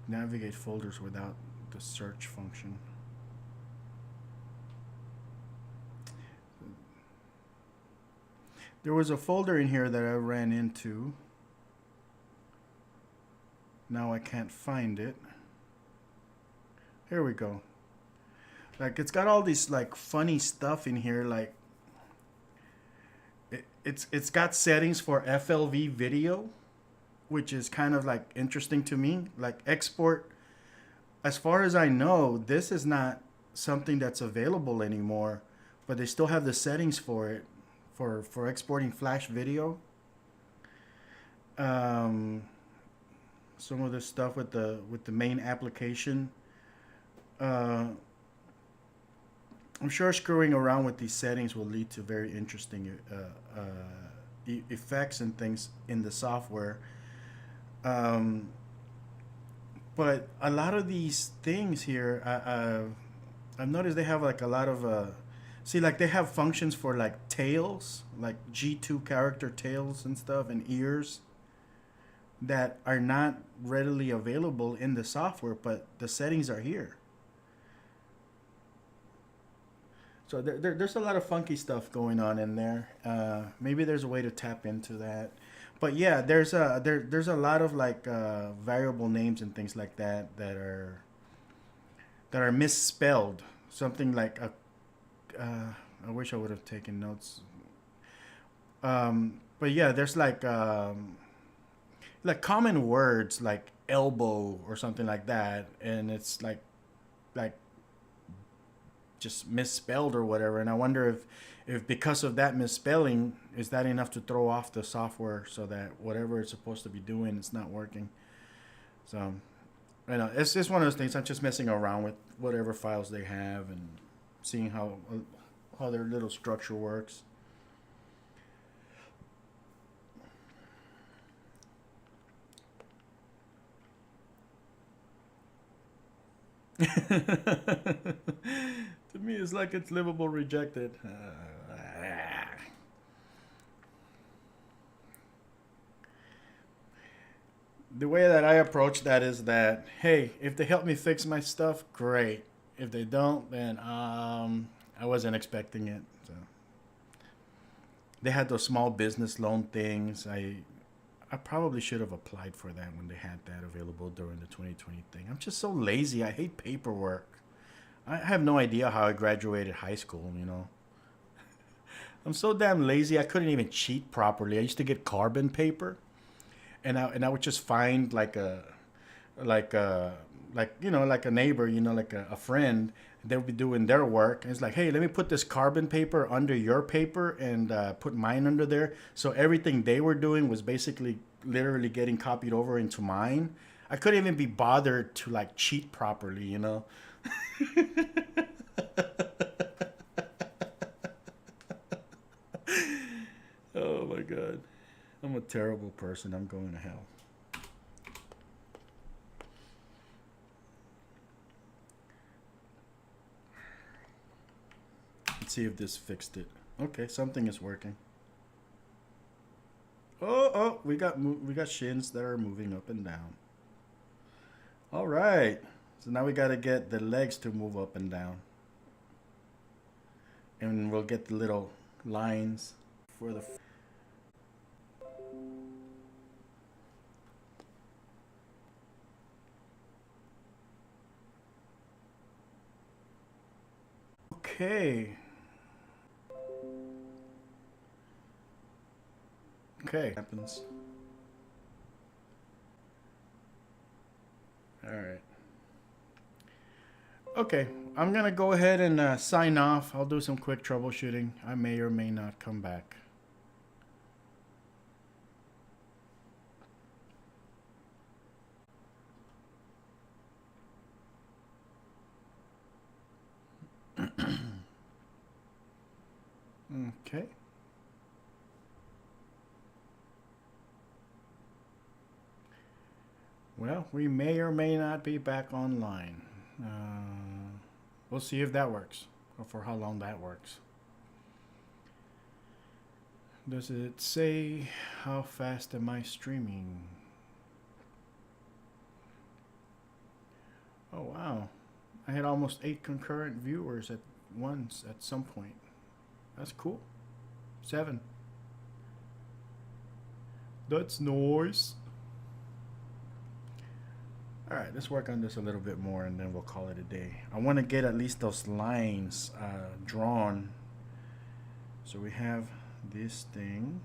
navigate folders without the search function? There was a folder in here that I ran into. Now I can't find it. Here we go. Like it's got all these like funny stuff in here. Like it's got settings for FLV video, which is kind of like interesting to me. Like export, as far as I know, this is not something that's available anymore, but they still have the settings for it for exporting Flash video. Some of the stuff with the main application. I'm sure screwing around with these settings will lead to very interesting effects and things in the software. But a lot of these things here, I've noticed they have like a lot of see, like they have functions for like tails, like G2 character tails and stuff, and ears that are not readily available in the software, but the settings are here. So there's a lot of funky stuff going on in there. Maybe there's a way to tap into that. But yeah, there's a lot of like variable names and things like that that are misspelled. Something like a I wish I would have taken notes. But yeah, there's like common words like elbow or something like that, and it's like just misspelled or whatever. And I wonder if because of that misspelling, is that enough to throw off the software so that whatever it's supposed to be doing, it's not working. So, you know, it's just one of those things. I'm just messing around with whatever files they have and seeing how their little structure works. To me, it's like it's livable rejected. The way that I approach that is that, hey, if they help me fix my stuff, great. If they don't, then I wasn't expecting it. So they had those small business loan things. I probably should have applied for that when they had that available during the 2020 thing. I'm just so lazy. I hate paperwork. I have no idea how I graduated high school, you know. I'm so damn lazy. I couldn't even cheat properly. I used to get carbon paper, and I would just find like a you know, like a neighbor, you know, like a friend. They would be doing their work, and it's like, hey, let me put this carbon paper under your paper and put mine under there. So everything they were doing was basically literally getting copied over into mine. I couldn't even be bothered to like cheat properly, you know. Oh my god, I'm a terrible person. I'm going to hell. Let's see if this fixed it. Okay, something is working. Oh, we got shins that are moving up and down. All right. So now we got to get the legs to move up and down. And we'll get the little lines for the Okay. Okay. Happens. All right. Okay, I'm gonna go ahead and sign off. I'll do some quick troubleshooting. I may or may not come back. Okay. Well, we may or may not be back online. We'll see if that works, or for how long that works. Does it say how fast am I streaming? Oh wow, I had almost 8 concurrent viewers at once at some point. That's cool. 7. That's nice. right, let's work on this a little bit more and then we'll call it a day. I want to get at least those lines drawn. So we have this thing.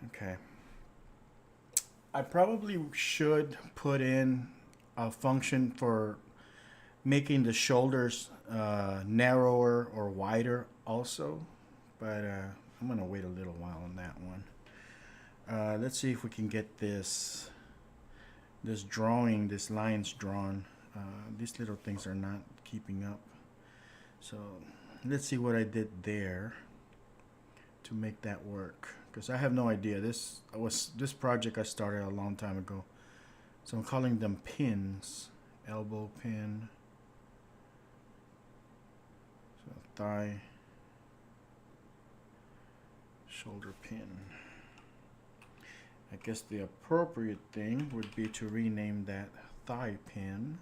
Okay. I probably should put in a function for making the shoulders narrower or wider also, but I'm gonna wait a little while on that one. Let's see if we can get this drawing, this lines drawn. These little things are not keeping up, so let's see what I did there to make that work, because I have no idea. This project I started a long time ago, so I'm calling them pins. Elbow pin, so thigh, shoulder pin. I guess the appropriate thing would be to rename that thigh pin.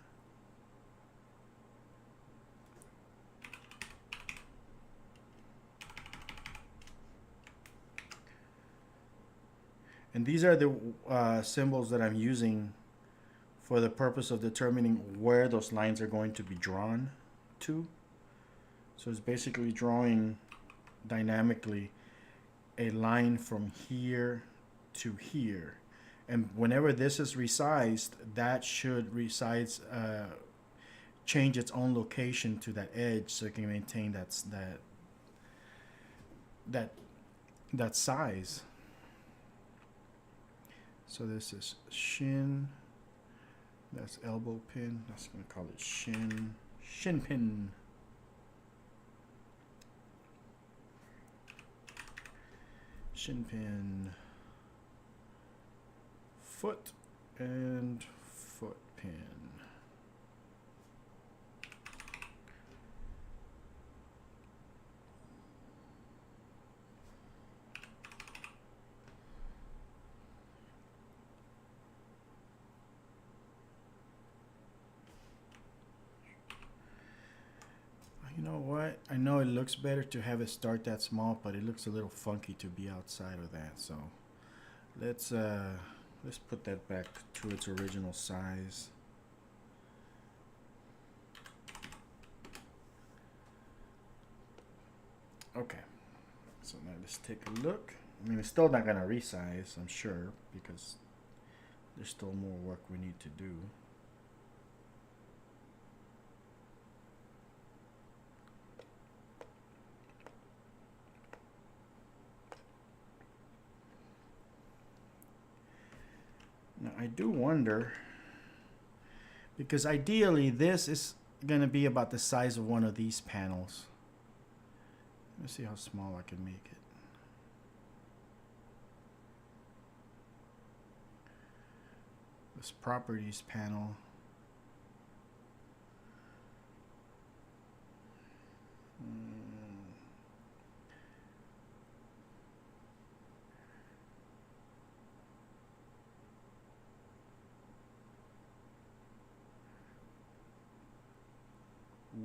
And these are the symbols that I'm using for the purpose of determining where those lines are going to be drawn to. So it's basically drawing dynamically a line from here to here. And whenever this is resized, that should change its own location to that edge so it can maintain that size. So this is shin, that's elbow pin, that's gonna call it shin pin. Shin pin, foot, and foot pin. You know what? I know it looks better to have it start that small, but it looks a little funky to be outside of that. So let's put that back to its original size. Okay. So now let's take a look. I mean, it's still not gonna resize, I'm sure, because there's still more work we need to do. Now, I do wonder, because ideally this is going to be about the size of one of these panels. Let's see how small I can make it. This properties panel.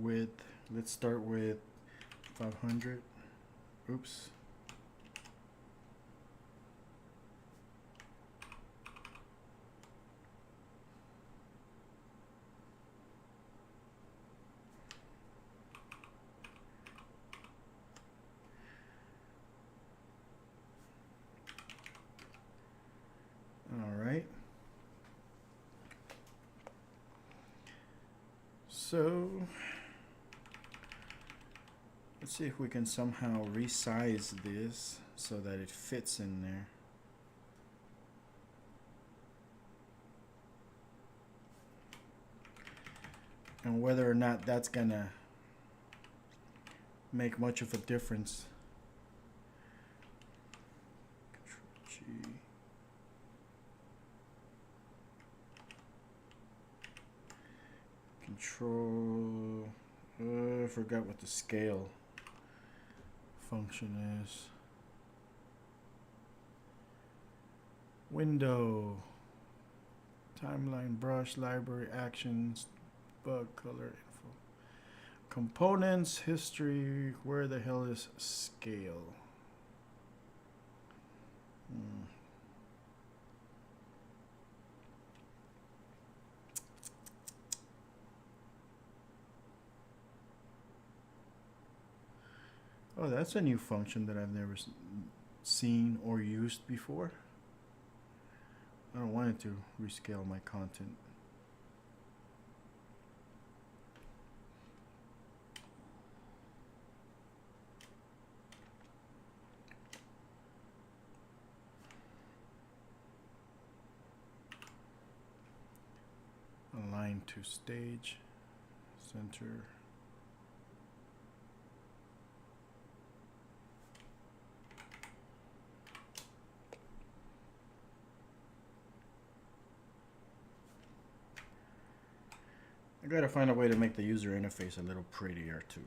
Width, let's start with 500. Oops. All right. So let's see if we can somehow resize this so that it fits in there. And whether or not that's gonna make much of a difference. Control G. Control, I forgot what the scale function is. Window Timeline, brush, library, actions, bug, color, info. Components, history, where the hell is scale? Hmm. Oh, that's a new function that I've never seen or used before. I don't want it to rescale my content. Align to stage, center. I gotta find a way to make the user interface a little prettier too.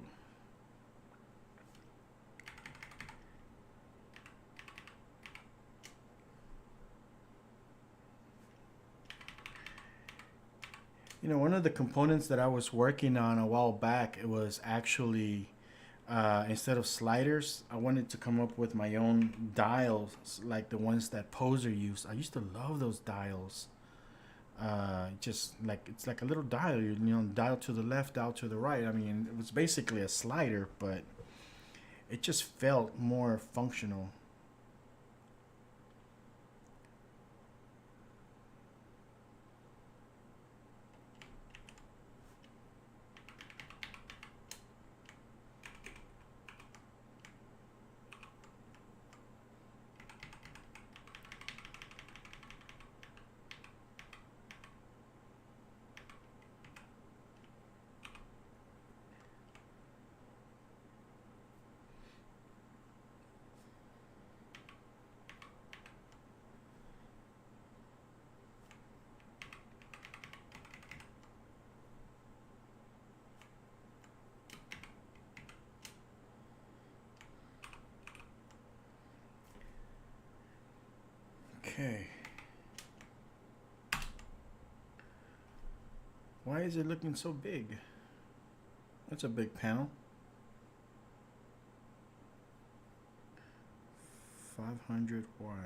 You know, one of the components that I was working on a while back, it was actually instead of sliders, I wanted to come up with my own dials, like the ones that Poser used. I used to love those dials. Just like it's like a little dial, you know, dial to the left, dial to the right. I mean, it was basically a slider, but it just felt more functional. Okay. Why is it looking so big? That's a big panel. 500 wide.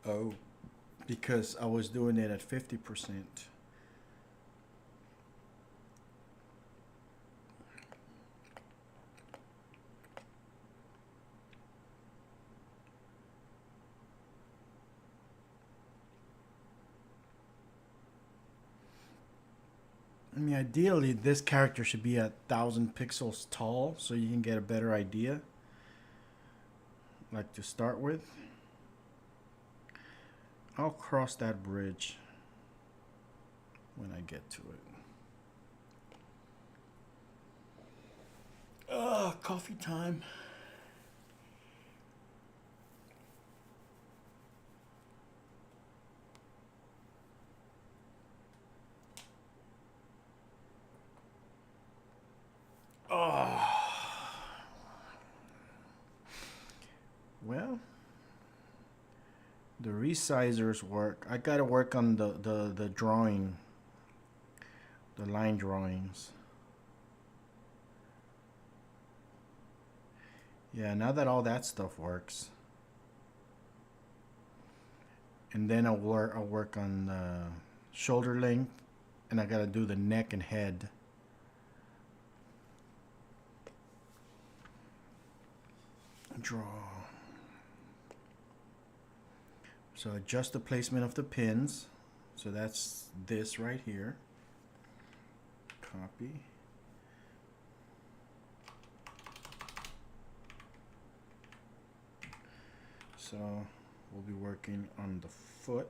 Oh, because I was doing it at 50%. I mean, ideally, this character should be 1,000 pixels tall so you can get a better idea, like to start with. I'll cross that bridge when I get to it. Coffee time. Well, the resizers work. I gotta work on the drawing, the line drawings. Yeah, now that all that stuff works, and then I'll work on shoulder length, and I gotta do the neck and head. Draw. So adjust the placement of the pins. So that's this right here. Copy. So we'll be working on the foot.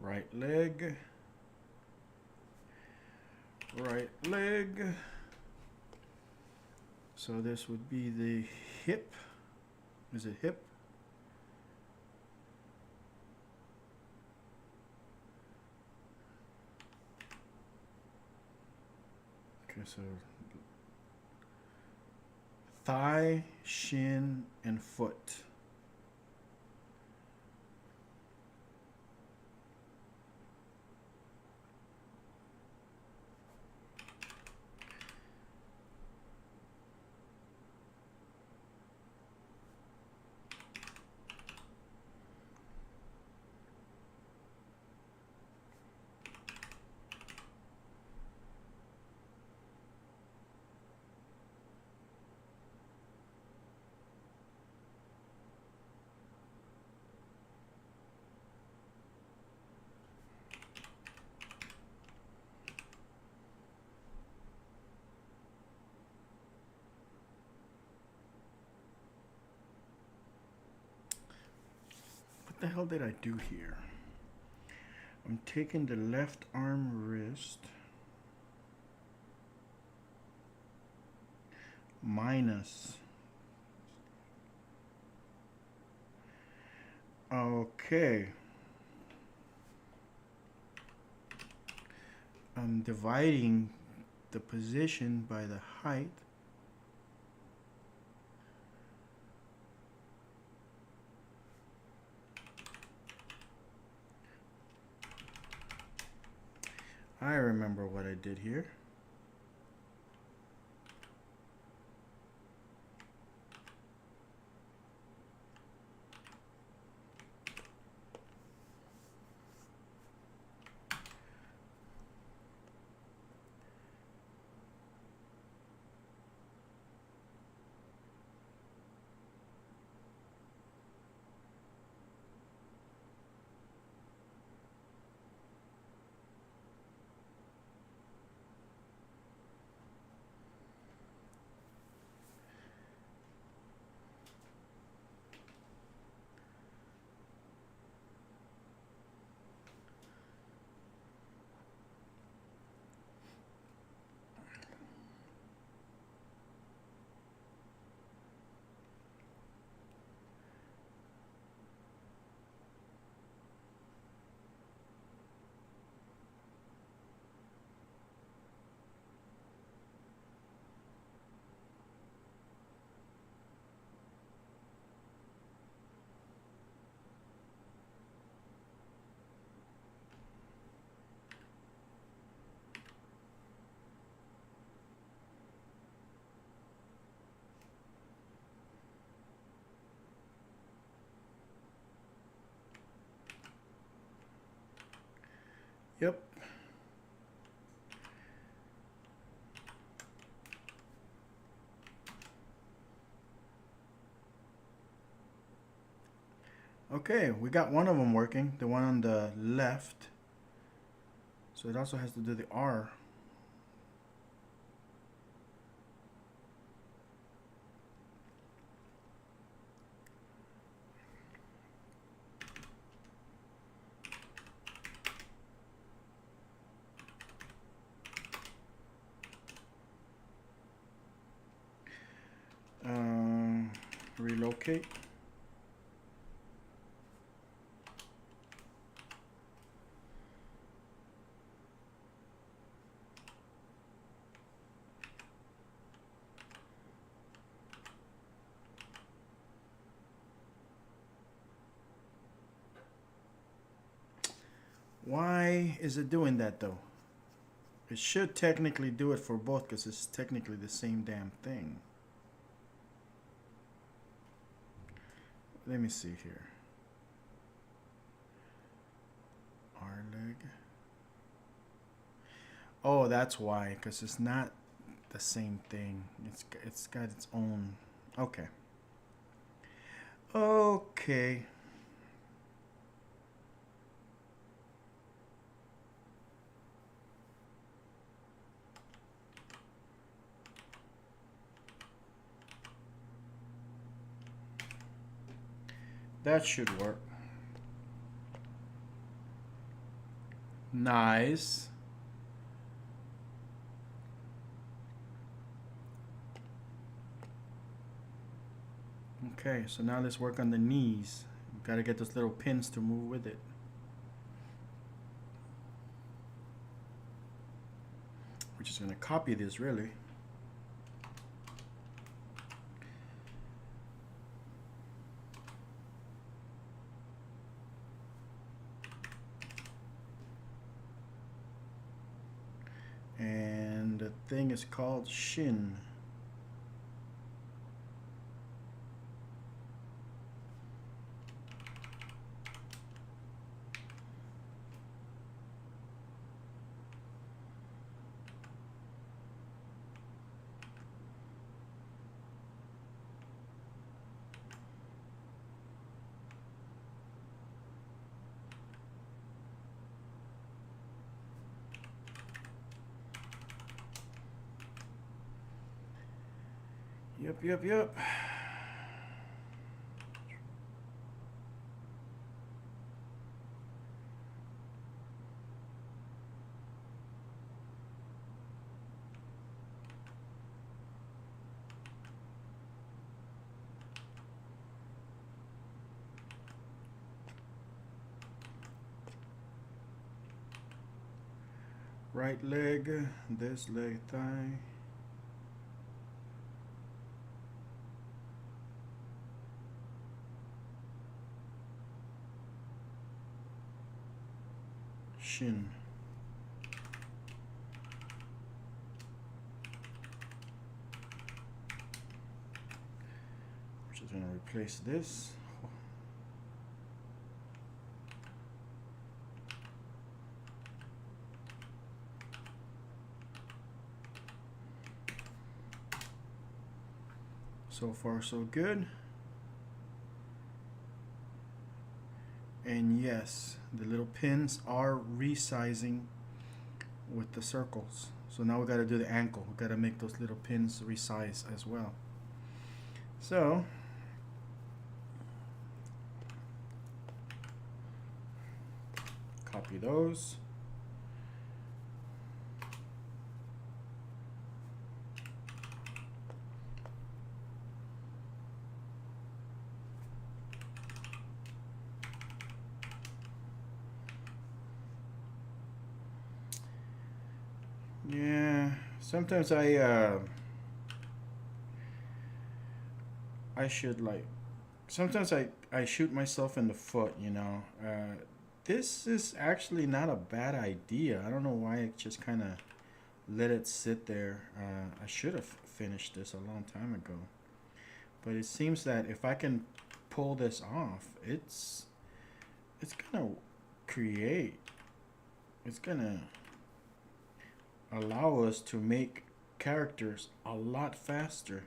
Right leg, right leg. So this would be the hip. Is it hip? Okay, so thigh, shin, and foot. What the hell did I do here? I'm taking the left arm wrist minus. Okay. I'm dividing the position by the height. I remember what I did here. Yep. Okay, we got one of them working, the one on the left. So it also has to do the R. Relocate. Why is it doing that though? It should technically do it for both because it's technically the same damn thing. Let me see here. R leg. Oh, that's why, because it's not the same thing. It's got its own. Okay. Okay. That should work. Nice. Okay, so now let's work on the knees. Got to get those little pins to move with it. We're just going to copy this really. And the thing is called shin. Yep. Right leg, this leg, thigh. Shin. We're just going to replace this. So far so good. And yes, the little pins are resizing with the circles. So now we got to do the ankle. We got to make those little pins resize as well. So copy those. Yeah, sometimes I should like, sometimes I shoot myself in the foot, you know. This is actually not a bad idea. I don't know why I just kind of let it sit there. I should have finished this a long time ago. But it seems that if I can pull this off, it's gonna create, it's gonna allow us to make characters a lot faster.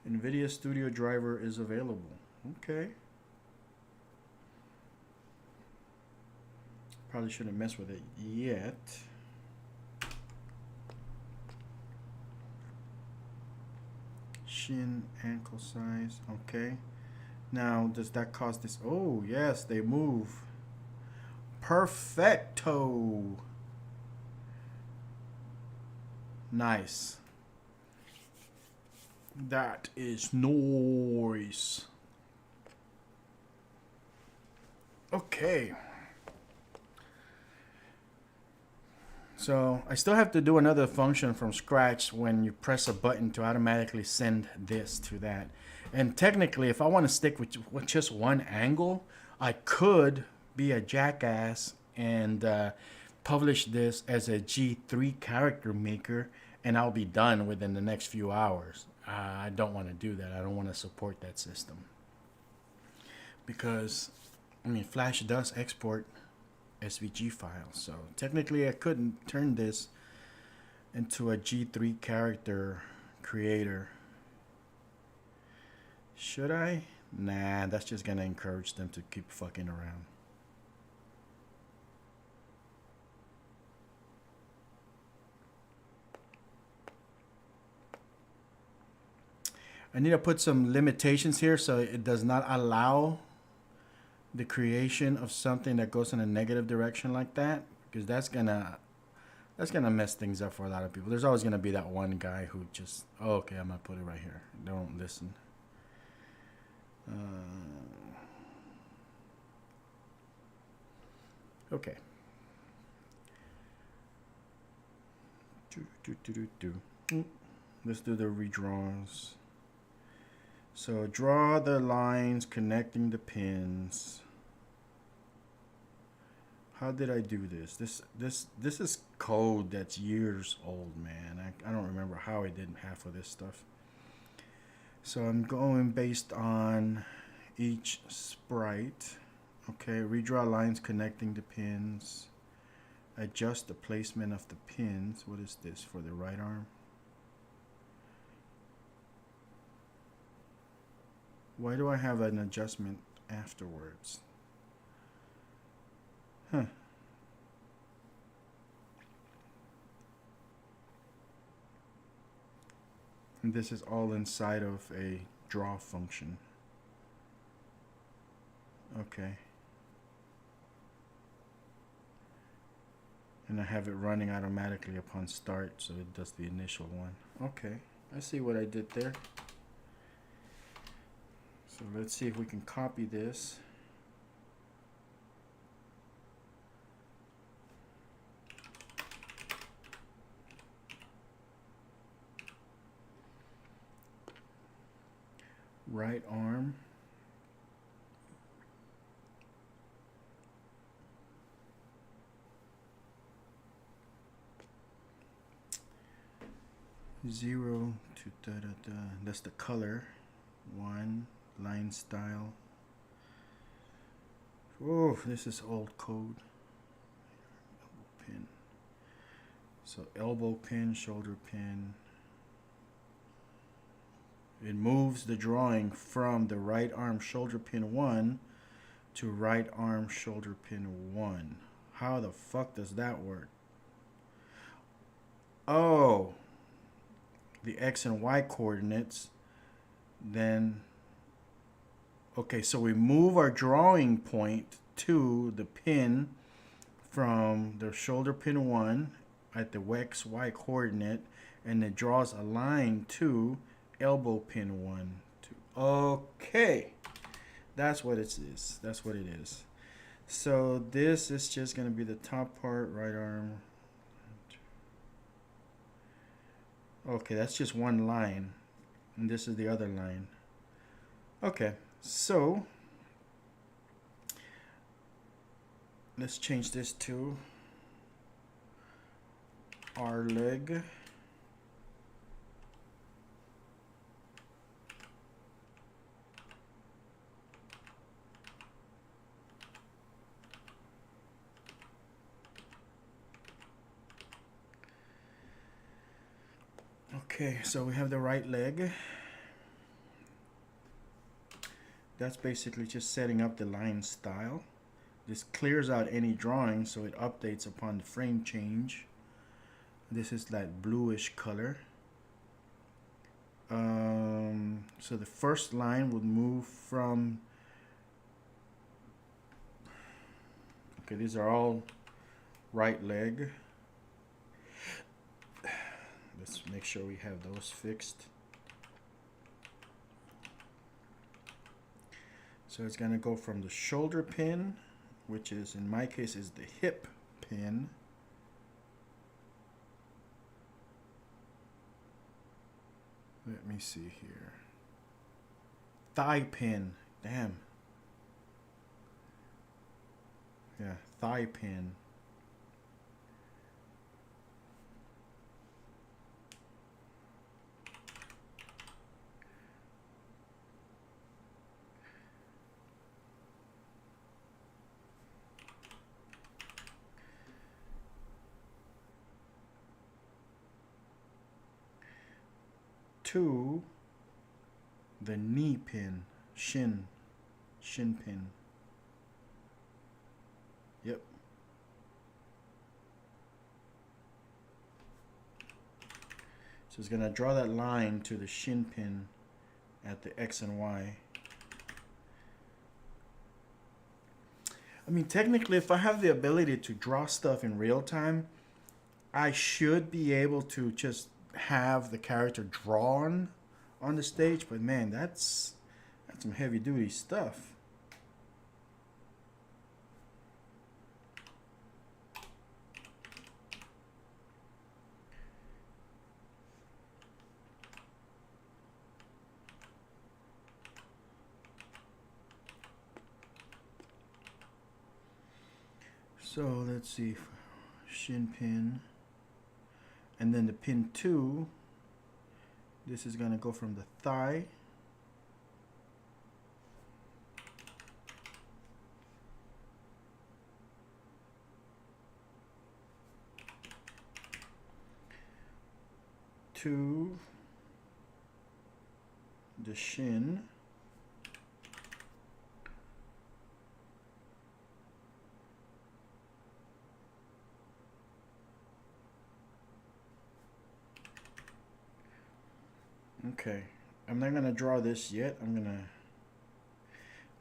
NVIDIA Studio Driver is available. Okay. Probably shouldn't mess with it yet. Shin, ankle size. Okay. Now, does that cause this? Oh, yes, they move. Perfecto. Nice. That is nice. Okay. So I still have to do another function from scratch when you press a button to automatically send this to that. And technically, if I want to stick with just one angle, I could be a jackass and publish this as a G3 character maker, and I'll be done within the next few hours. I don't want to do that. I don't want to support that system. Because, I mean, Flash does export SVG files. So technically I couldn't turn this into a G3 character creator. Should I? Nah, that's just gonna encourage them to keep fucking around. I need to put some limitations here so it does not allow the creation of something that goes in a negative direction like that. because that's gonna mess things up for a lot of people. There's always gonna be that one guy who just, oh, okay, I'm gonna put it right here. Don't listen. Okay. Let's do the redraws. So draw the lines connecting the pins. How did I do this? This is code that's years old, man. I don't remember how I did half of this stuff. So I'm going based on each sprite. Okay, redraw lines connecting the pins. Adjust the placement of the pins. What is this for the right arm? Why do I have an adjustment afterwards? Huh. And this is all inside of a draw function. Okay. And I have it running automatically upon start, so it does the initial one. Okay, I see what I did there. So let's see if we can copy this. Right arm. Zero to da da da. That's the color. One. Line style. Oh, this is old code. Elbow pin. So elbow pin, shoulder pin. It moves the drawing from the right arm shoulder pin 1 to right arm shoulder pin 1. How the fuck does that work? Oh, the X and Y coordinates. Then okay, so we move our drawing point to the pin from the shoulder pin 1 at the XY coordinate, and it draws a line to elbow pin 1. Okay, that's what it is. That's what it is. So this is just going to be the top part, right arm. Okay, that's just one line, and this is the other line. Okay. So let's change this to our leg. Okay, so we have the right leg. That's basically just setting up the line style. This clears out any drawing, so it updates upon the frame change. This is that bluish color. So the first line would move from, okay, these are all right leg. Let's make sure we have those fixed. So it's going to go from the shoulder pin, which is, in my case, is the hip pin. Let me see here. Thigh pin. Damn. Yeah, thigh pin. To the knee pin, shin pin. Yep. So it's going to draw that line to the shin pin at the X and Y. I mean, technically, if I have the ability to draw stuff in real time, I should be able to just have the character drawn on the stage. But man, that's some heavy duty stuff. So let's see, shin pin, and then the pin 2. This is gonna go from the thigh. To the shin. Okay, I'm not gonna draw this yet. I'm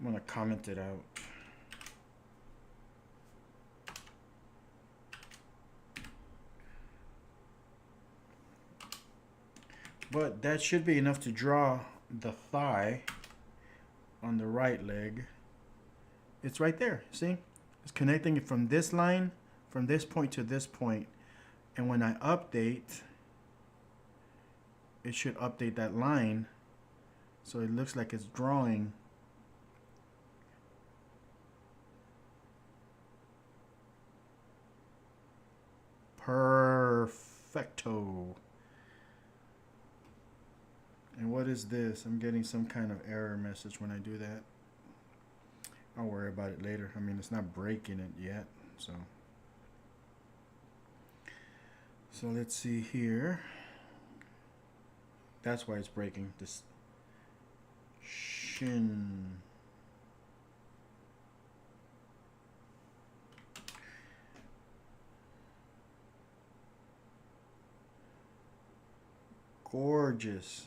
gonna comment it out. But that should be enough to draw the thigh on the right leg. It's right there, see? It's connecting it from this line, from this point to this point. And when I update, it should update that line so it looks like it's drawing. Perfecto. And what is this? I'm getting some kind of error message when I do that. I'll worry about it later. I mean, it's not breaking it yet, so. So let's see here. That's why it's breaking. This shin. Gorgeous.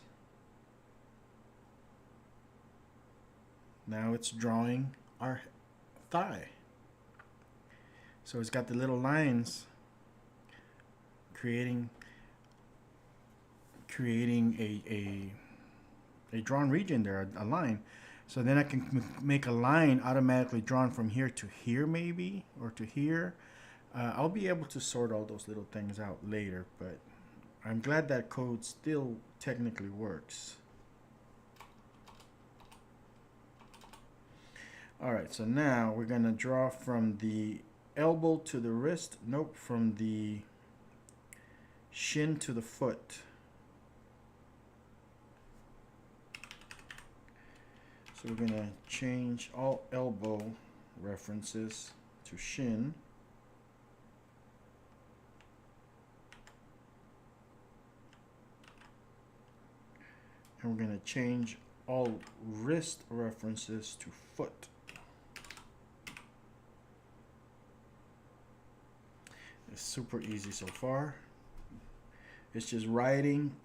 Now it's drawing our thigh. So it's got the little lines creating a drawn region there, a line. So then I can make a line automatically drawn from here to here maybe, or to here. I'll be able to sort all those little things out later, but I'm glad that code still technically works. All right, so now we're gonna draw from the elbow to the wrist. Nope, from the shin to the foot. So we're gonna change all elbow references to shin. And we're gonna change all wrist references to foot. It's super easy so far. It's just writing,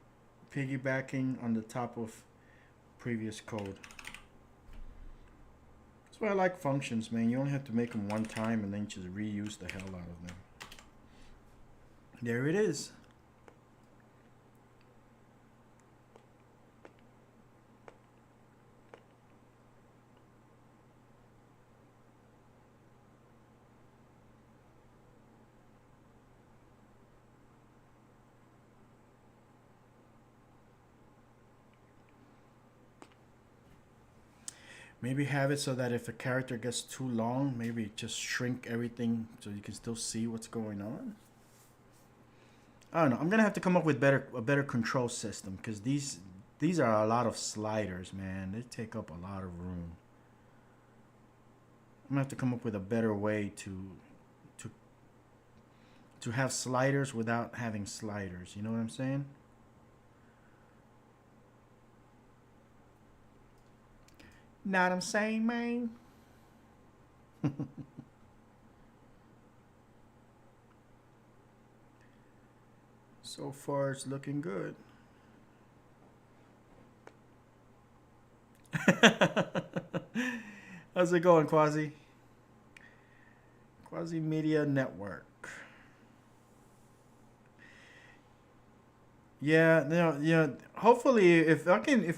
piggybacking on the top of previous code. That's why I like functions, man. You only have to make them one time and then just reuse the hell out of them. There it is. Maybe have it so that if a character gets too long, maybe just shrink everything so you can still see what's going on. I don't know. I'm gonna have to come up with a better control system because these are a lot of sliders, man. They take up a lot of room. I'm gonna have to come up with a better way to have sliders without having sliders. You know what I'm saying? Know what I'm saying, man? So far, it's looking good. How's it going, Quasi? Quasi Media Network. Yeah, no, yeah. Hopefully, if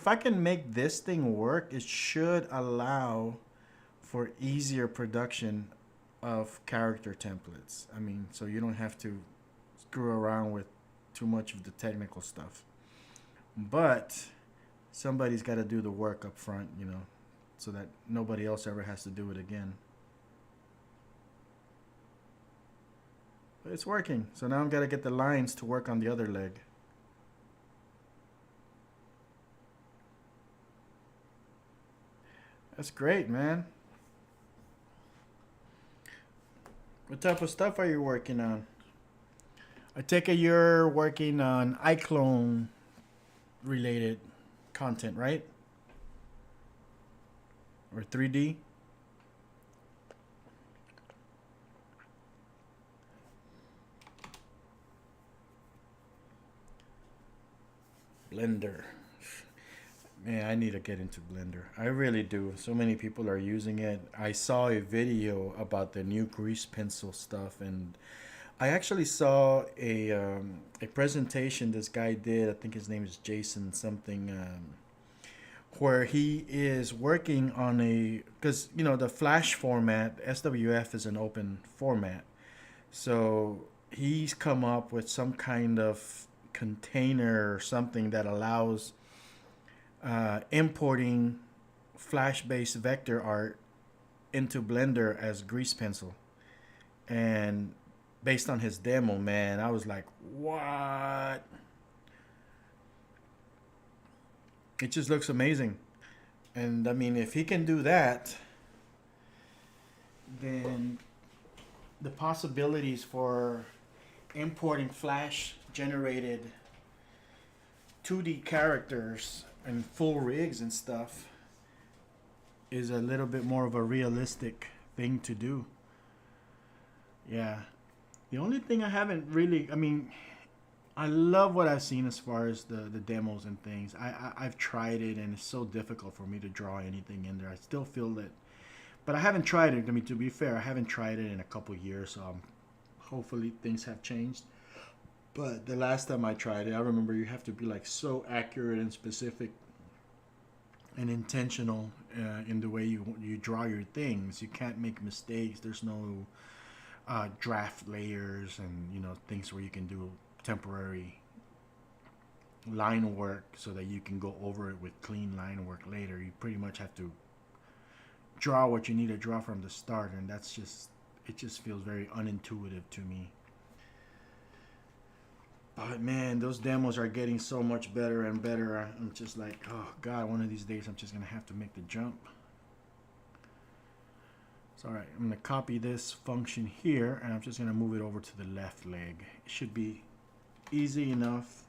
I can make this thing work, it should allow for easier production of character templates. I mean, so you don't have to screw around with too much of the technical stuff. But somebody's got to do the work up front, so that nobody else ever has to do it again. But it's working. So now I've got to get the lines to work on the other leg. That's great, man. What type of stuff are you working on? I take it you're working on iClone related content, right? Or 3D? Blender. Man, I need to get into Blender. I really do. So many people are using it. I saw a video about the new grease pencil stuff, and I actually saw a presentation this guy did. I think his name is Jason something, where he is working on because the Flash format, SWF is an open format, so he's come up with some kind of container or something that allows importing Flash-based vector art into Blender as grease pencil. And based on his demo, man, I was like, what? It just looks amazing. And I mean, if he can do that, then the possibilities for importing Flash generated 2D characters and full rigs and stuff is a little bit more of a realistic thing to do. Yeah. The only thing I haven't really, I mean, I love what I've seen as far as the demos and things. I've tried it and it's so difficult for me to draw anything in there. I still feel that, but I haven't tried it. I mean, to be fair, I haven't tried it in a couple years, so hopefully things have changed. But the last time I tried it, I remember you have to be like so accurate and specific and intentional in the way you draw your things. You can't make mistakes. There's no draft layers and things where you can do temporary line work so that you can go over it with clean line work later. You pretty much have to draw what you need to draw from the start, and it just feels very unintuitive to me. But man, those demos are getting so much better and better. I'm just like, oh god, one of these days I'm just gonna have to make the jump. So alright, I'm gonna copy this function here and I'm just gonna move it over to the left leg. It should be easy enough.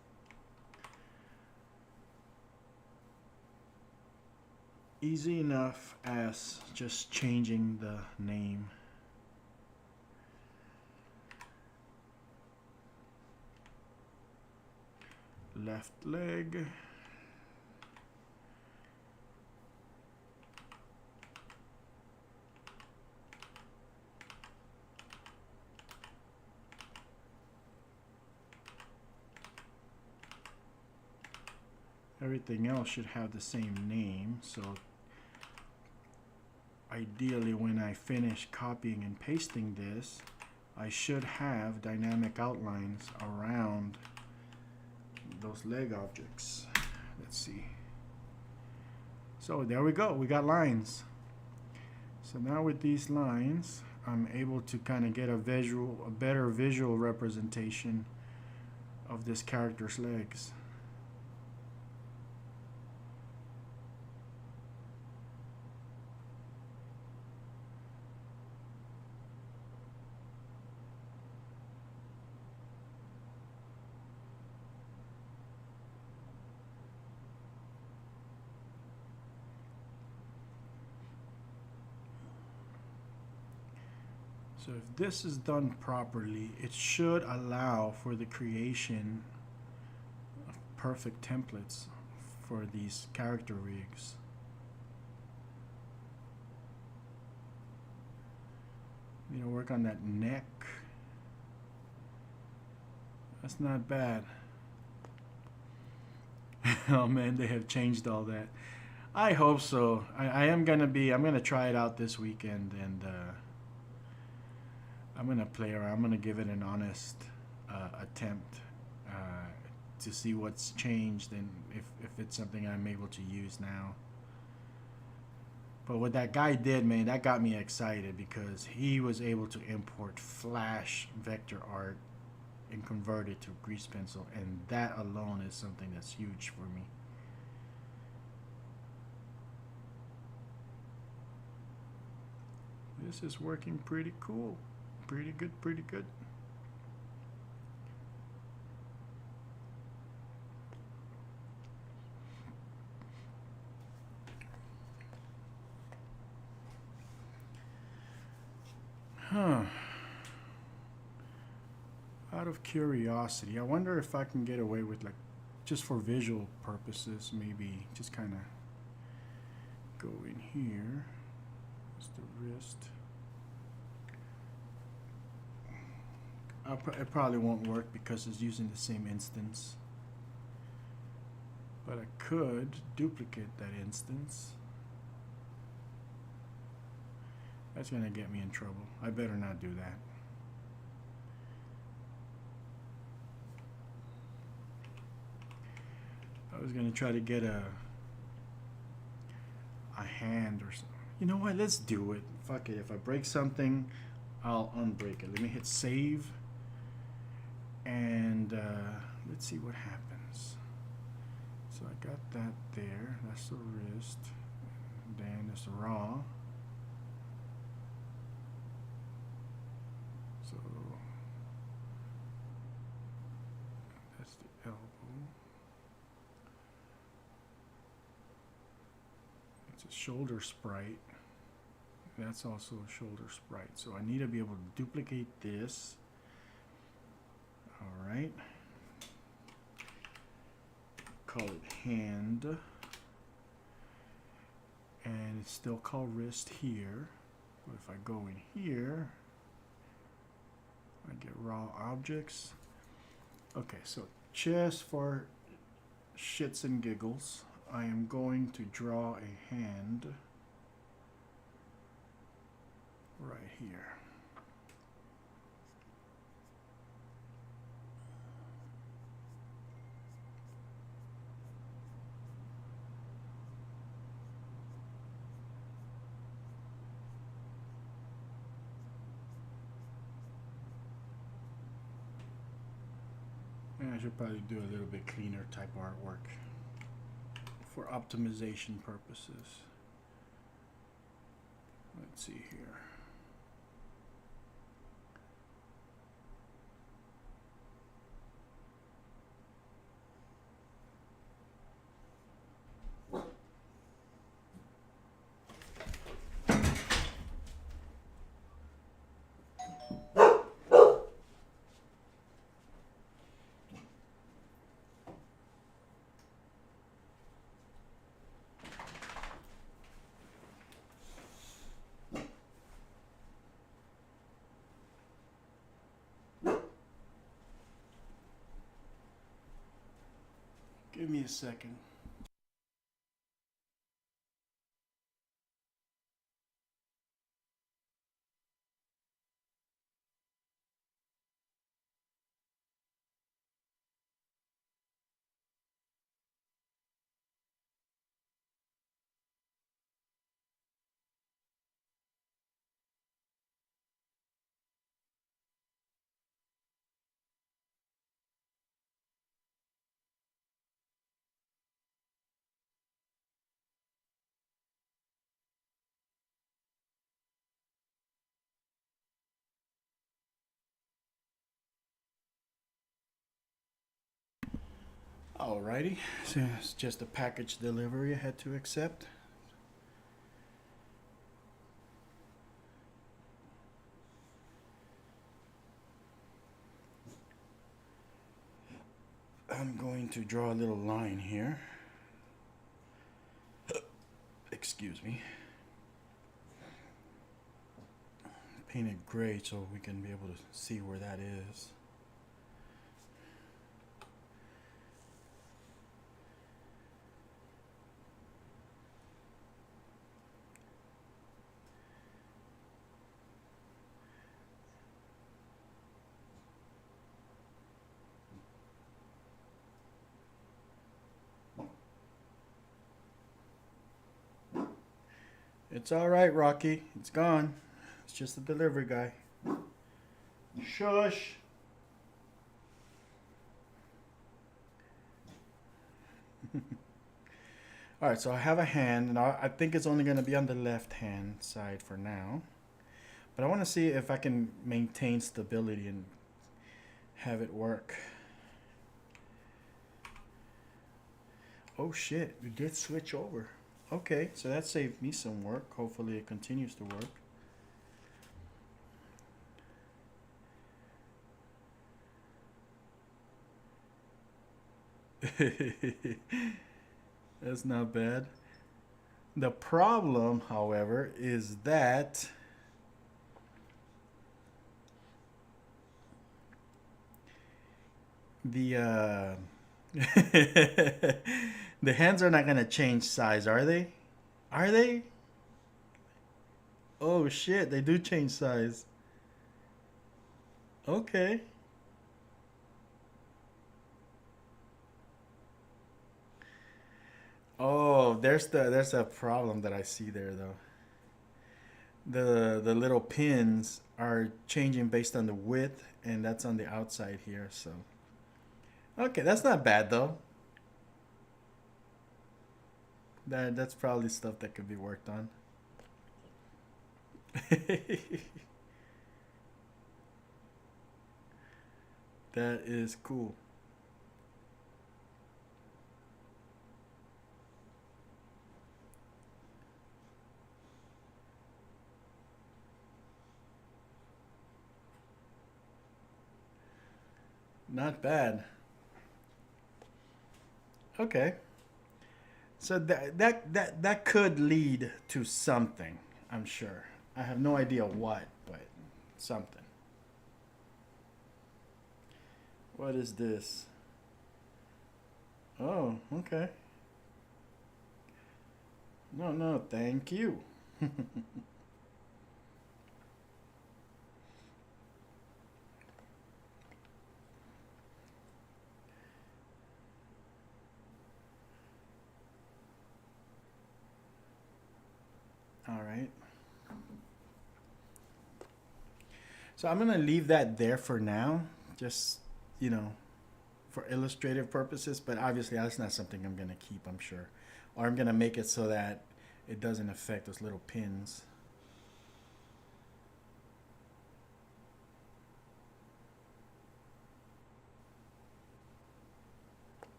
Easy enough as just changing the name. Left leg. Everything else should have the same name, so ideally when I finish copying and pasting this, I should have dynamic outlines around those leg objects. Let's see. So there we go, we got lines. So now with these lines, I'm able to kind of get a better visual representation of this character's legs. So if this is done properly, it should allow for the creation of perfect templates for these character rigs. You know, work on that neck. That's not bad. Oh man, they have changed all that. I hope so. I'm gonna try it out this weekend, and I'm gonna play around. I'm gonna give it an honest attempt to see what's changed and if it's something I'm able to use now. But what that guy did, man, that got me excited because he was able to import Flash vector art and convert it to grease pencil, and that alone is something that's huge for me. This is working pretty cool. Pretty good, pretty good. Huh. Out of curiosity, I wonder if I can get away with, like, just for visual purposes, maybe just kind of go in here. It's the wrist. It probably won't work because it's using the same instance. But I could duplicate that instance. That's gonna get me in trouble. I better not do that. I was gonna try to get a hand or something. You know what? Let's do it. Fuck it. If I break something, I'll unbreak it. Let me hit save, and let's see what happens. So I got that there. That's the wrist. Then that's the raw. So that's the elbow. It's a shoulder sprite. That's also a shoulder sprite. So I need to be able to duplicate this. All right. Call it hand. And it's still called wrist here. But if I go in here, I get raw objects. Okay, so just for shits and giggles, I am going to draw a hand right here. And I should probably do a little bit cleaner type artwork for optimization purposes. Let's see here. Give me a second. Alrighty, so it's just a package delivery I had to accept. I'm going to draw a little line here. Excuse me. paint it gray so we can be able to see where that is. It's all right, Rocky. It's gone. It's just a delivery guy. Shush. All right, so I have a hand, and I think it's only going to be on the left hand side for now. But I want to see if I can maintain stability and have it work. Oh shit, we did switch over. Okay, so that saved me some work. Hopefully it continues to work. That's not bad. The problem, however, is that the the hands are not gonna change size, are they? Are they? Oh shit, they do change size. Okay. Oh, there's a problem that I see there though. The little pins are changing based on the width, and that's on the outside here. So okay, that's not bad though. That's probably stuff that could be worked on. That is cool. Not bad. Okay. So that could lead to something, I'm sure. I have no idea what, but something. What is this? Oh, okay. No, no, thank you. All right. So I'm gonna leave that there for now, just you know, for illustrative purposes. But obviously, that's not something I'm gonna keep. I'm sure, or I'm gonna make it so that it doesn't affect those little pins.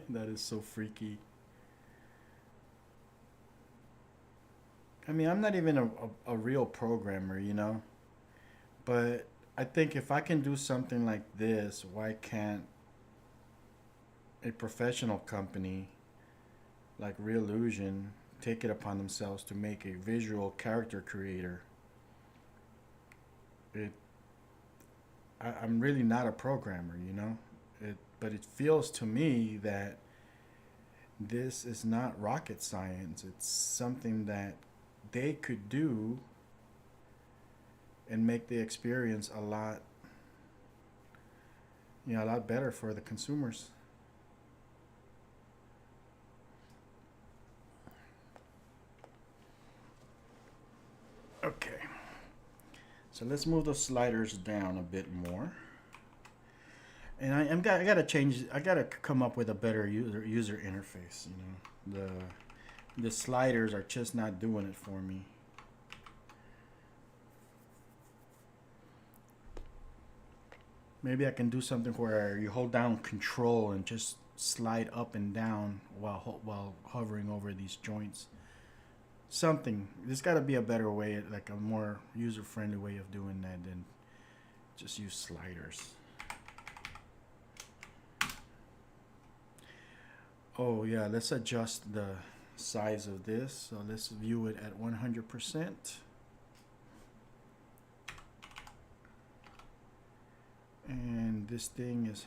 That is so freaky. I mean, I'm not even a real programmer, you know, but I think if I can do something like this, why can't a professional company like Reallusion take it upon themselves to make a visual character creator? It, I'm really not a programmer, you know, but it feels to me that this is not rocket science. It's something that they could do and make the experience a lot, you know, a lot better for the consumers. Okay, so let's move those sliders down a bit more. And I gotta change. I gotta come up with a better user interface. You know, the sliders are just not doing it for me. Maybe I can do something where you hold down Control and just slide up and down while hovering over these joints. Something. There's got to be a better way, like a more user friendly way of doing that than just use sliders. Oh yeah, let's adjust the size of this. So let's view it at 100%. And this thing is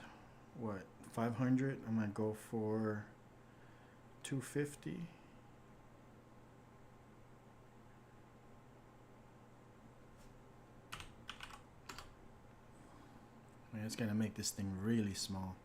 what, 500? I'm gonna go for 250. Man, it's gonna make this thing really small.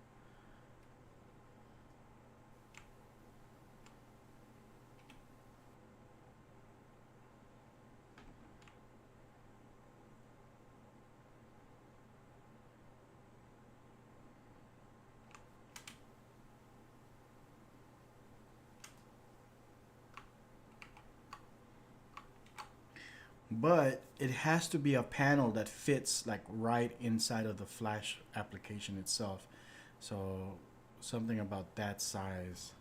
But it has to be a panel that fits like right inside of the Flash application itself. So something about that size.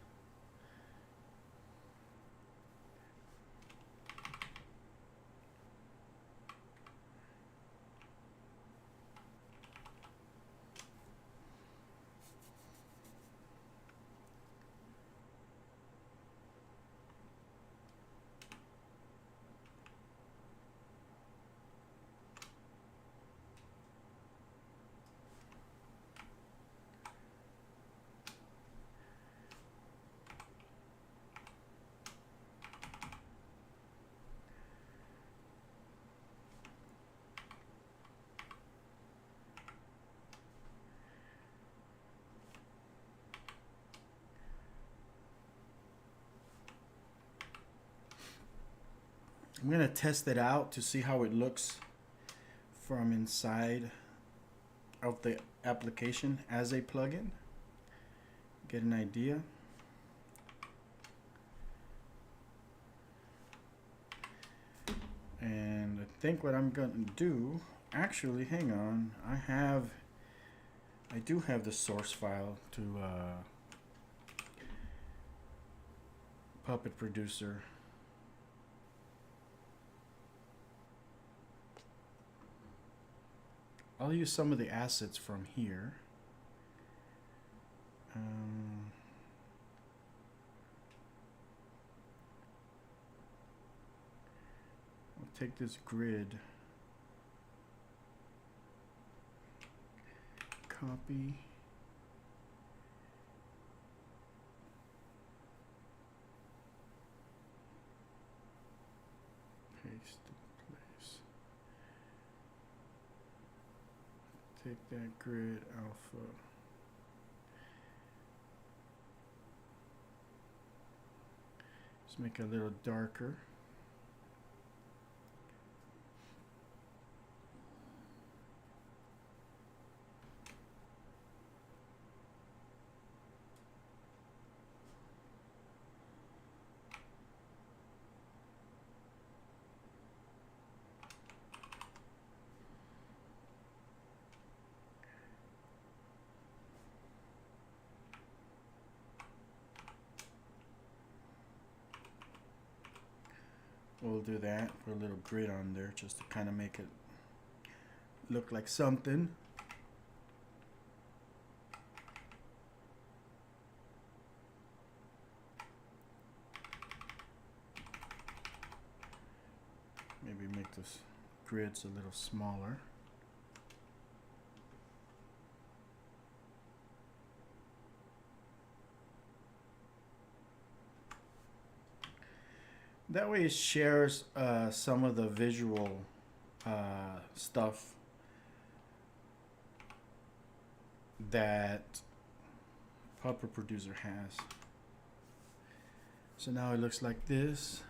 I'm gonna test it out to see how it looks from inside of the application as a plugin. Get an idea. And I think what I'm gonna do, actually, hang on, I do have the source file to Puppet Producer. I'll use some of the assets from here. I'll take this grid, copy, paste in place. Take that grid alpha. Just make it a little darker. We'll do that, put a little grid on there just to kind of make it look like something. Maybe make this grids a little smaller. That way it shares some of the visual stuff that Puppet Producer has. So now it looks like this.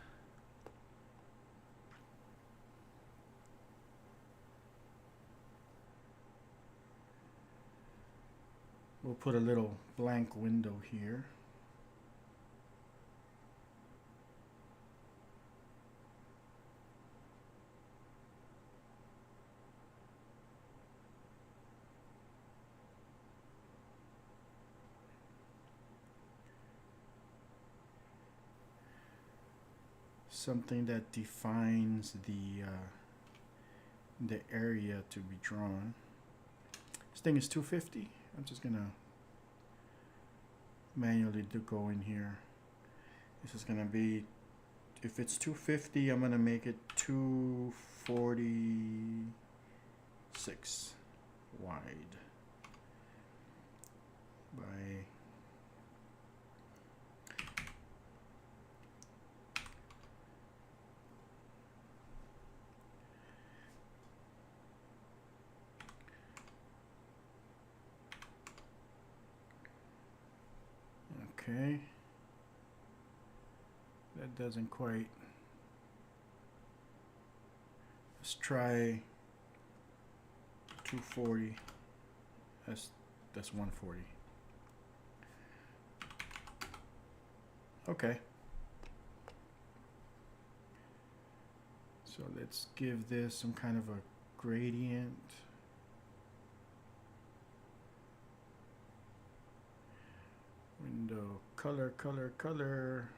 We'll put a little blank window here. Something that defines the area to be drawn. This thing is 250. I'm just gonna manually to go in here. This is gonna be, if it's 250, I'm gonna make it 246 wide by okay. That doesn't quite. Let's try 240. That's 140. Okay. So let's give this some kind of a gradient. Window color, color, color.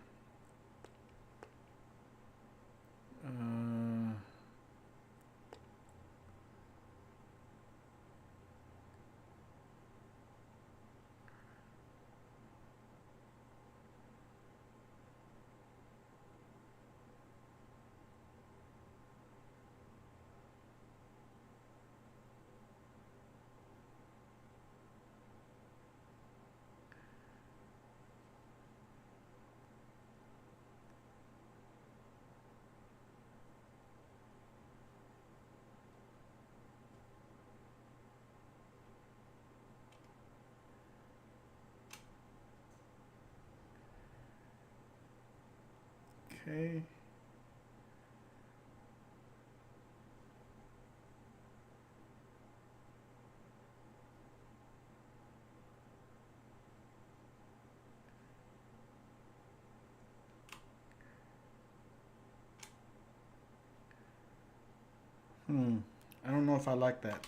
Okay. I don't know if I like that.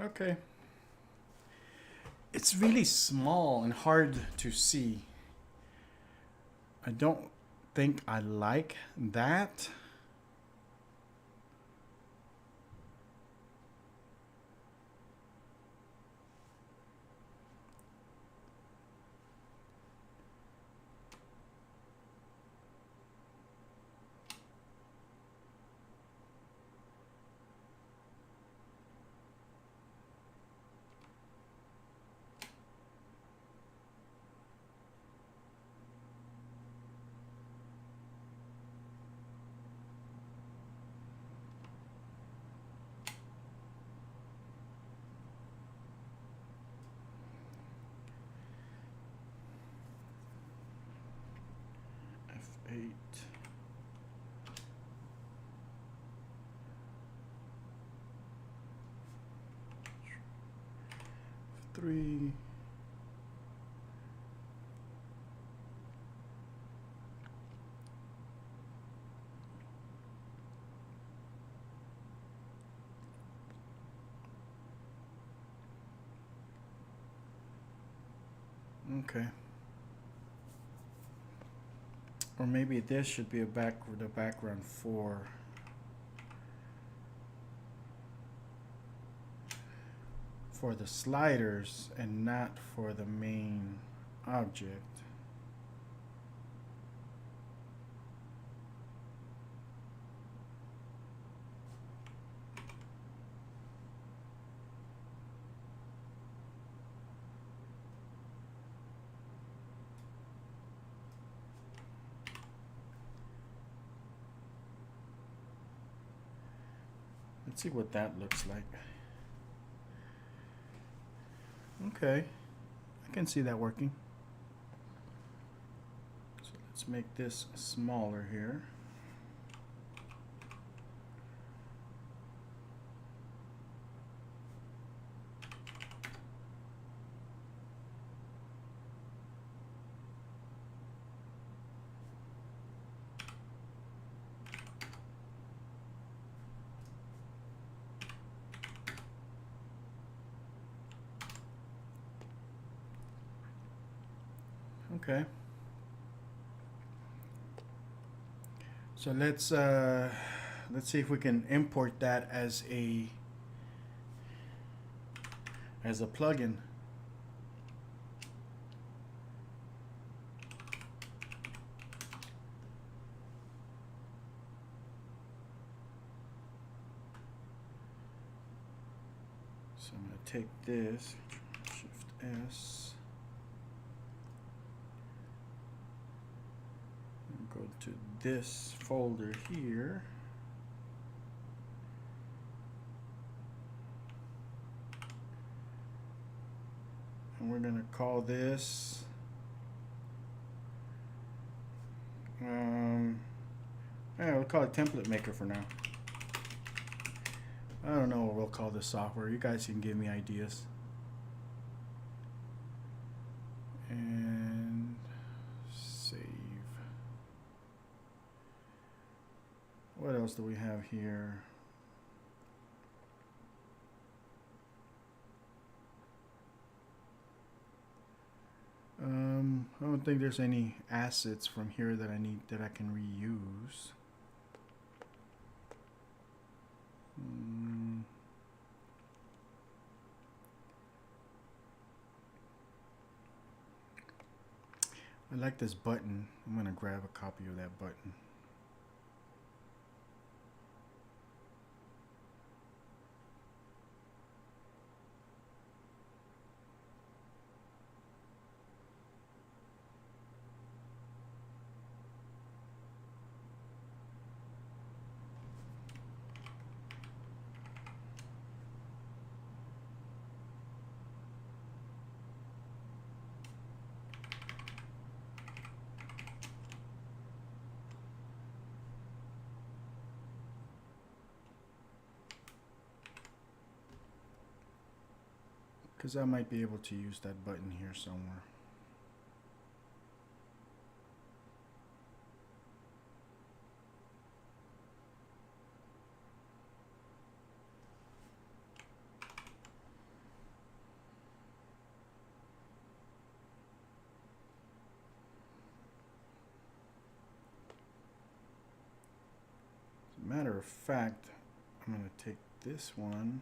Okay. It's really small and hard to see. I don't think I like that. F8. F3. Okay. Or maybe this should be the background for the sliders and not for the main object. Let's see what that looks like. Okay, I can see that working. So let's make this smaller here. Okay. So let's see if we can import that as a plugin. So I'm going to take this, Shift S, and go to this folder here. And we're going to call this yeah, we'll call it Template Maker for now. I don't know what we'll call this software. You guys can give me ideas. And save. What else do we have here? I don't think there's any assets from here that I can reuse. I like this button. I'm going to grab a copy of that button. Because I might be able to use that button here somewhere. As a matter of fact, I'm going to take this one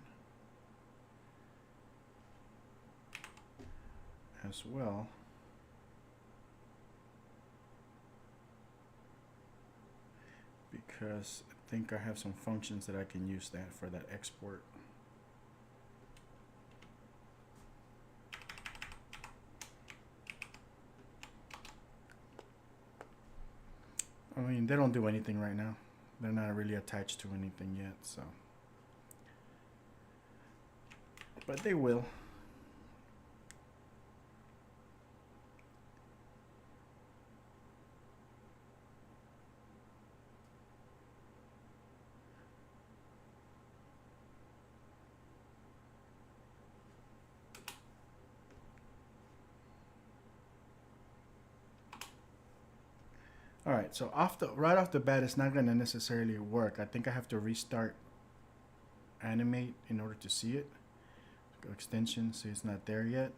as well. Because I think I have some functions that I can use that for that export. I mean, they don't do anything right now. They're not really attached to anything yet, so. But they will. All right, so right off the bat, it's not going to necessarily work. I think I have to restart Animate in order to see it. Go extension, see it's not there yet.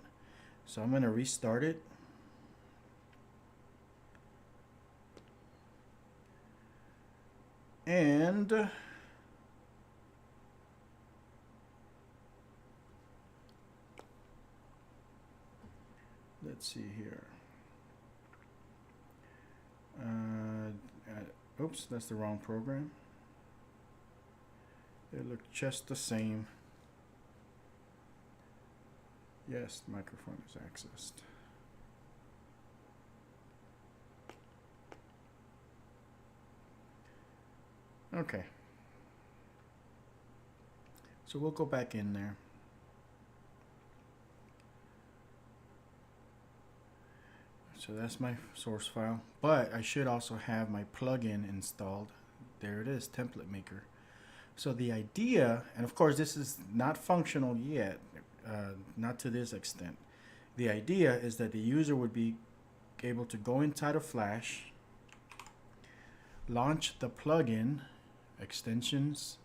So I'm going to restart it. And let's see here. Oops, that's the wrong program. They look just the same. Yes, the microphone is accessed. Okay. So we'll go back in there. So that's my source file, but I should also have my plugin installed. There it is, Template Maker. So the idea, and of course this is not functional yet, not to this extent. The idea is that the user would be able to go inside of Flash, launch the plugin, extensions,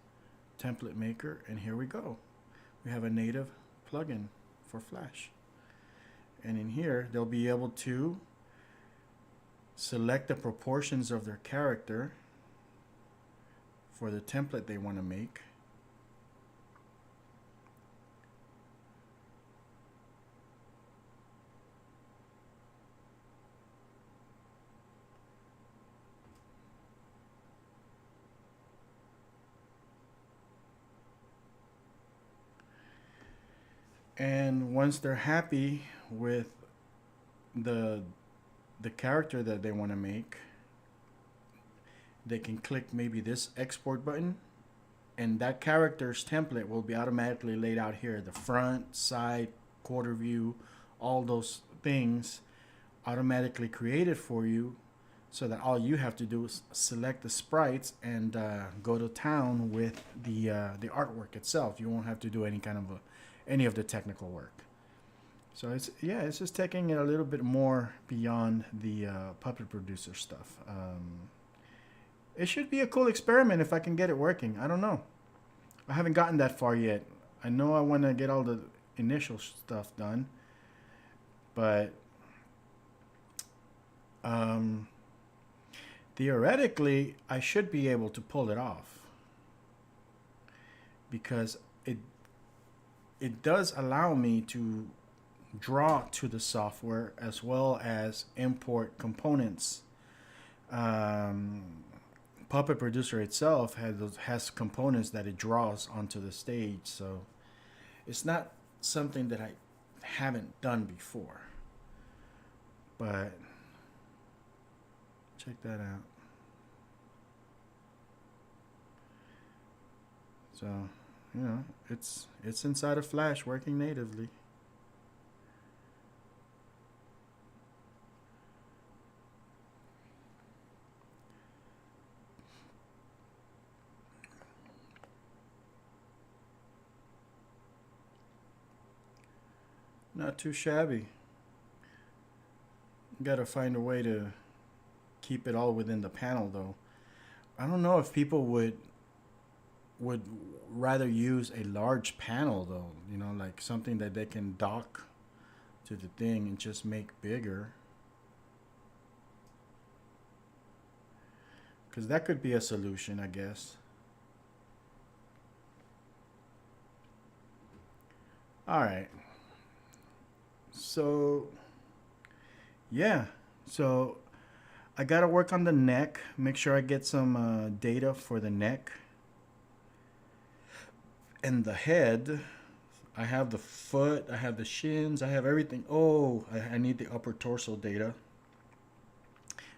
Template Maker, and here we go. We have a native plugin for Flash. And in here, they'll be able to select the proportions of their character for the template they want to make. And once they're happy with the the character that they want to make, they can click maybe this export button, and that character's template will be automatically laid out here. The front, side, quarter view, all those things automatically created for you, so that all you have to do is select the sprites and go to town with the artwork itself. You won't have to do any of the technical work. So it's just taking it a little bit more beyond the puppet producer stuff. It should be a cool experiment if I can get it working. I don't know. I haven't gotten that far yet. I know I want to get all the initial stuff done, but theoretically, I should be able to pull it off, because it does allow me to draw to the software as well as import components. Puppet Producer itself has components that it draws onto the stage, so it's not something that I haven't done before. But check that out. So, it's inside of Flash working natively. Not too shabby. Gotta find a way to keep it all within the panel, though. I don't know if people would rather use a large panel, though. Like something that they can dock to the thing and just make bigger. Because that could be a solution, I guess. All right. So, yeah. So, I got to work on the neck. Make sure I get some data for the neck. And the head. I have the foot. I have the shins. I have everything. Oh, I need the upper torso data.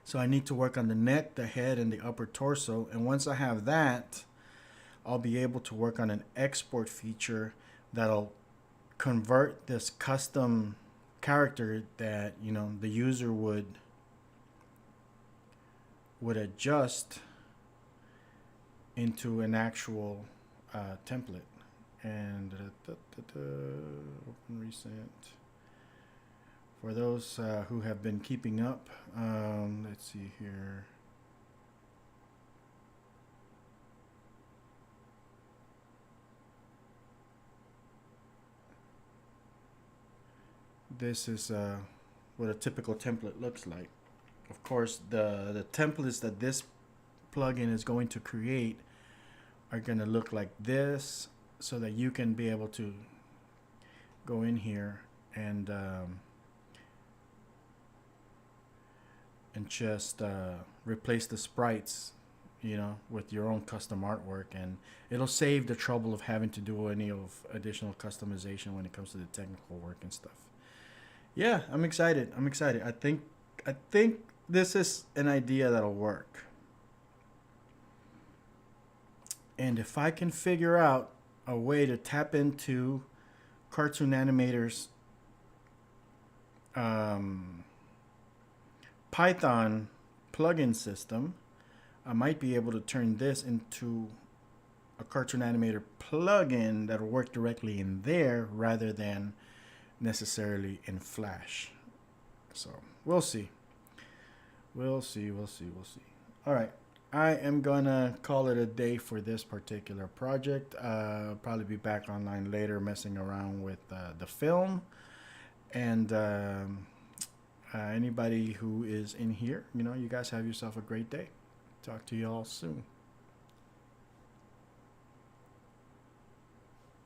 So I need to work on the neck, the head, and the upper torso. And once I have that, I'll be able to work on an export feature that'll convert this custom character that the user would adjust into an actual template. And open recent. For those who have been keeping up, let's see here. This is what a typical template looks like. Of course, the templates that this plugin is going to create are going to look like this, so that you can be able to go in here and just replace the sprites, with your own custom artwork, and it'll save the trouble of having to do any of additional customization when it comes to the technical work and stuff. Yeah, I'm excited. I think this is an idea that'll work. And if I can figure out a way to tap into Cartoon Animator's Python plugin system, I might be able to turn this into a Cartoon Animator plugin that'll work directly in there rather than necessarily in Flash. So we'll see. We'll see. All right. I am gonna call it a day for this particular project. I'll probably be back online later messing around with the film. And Anybody who is in here, you know, you guys have yourself a great day. Talk to you all soon.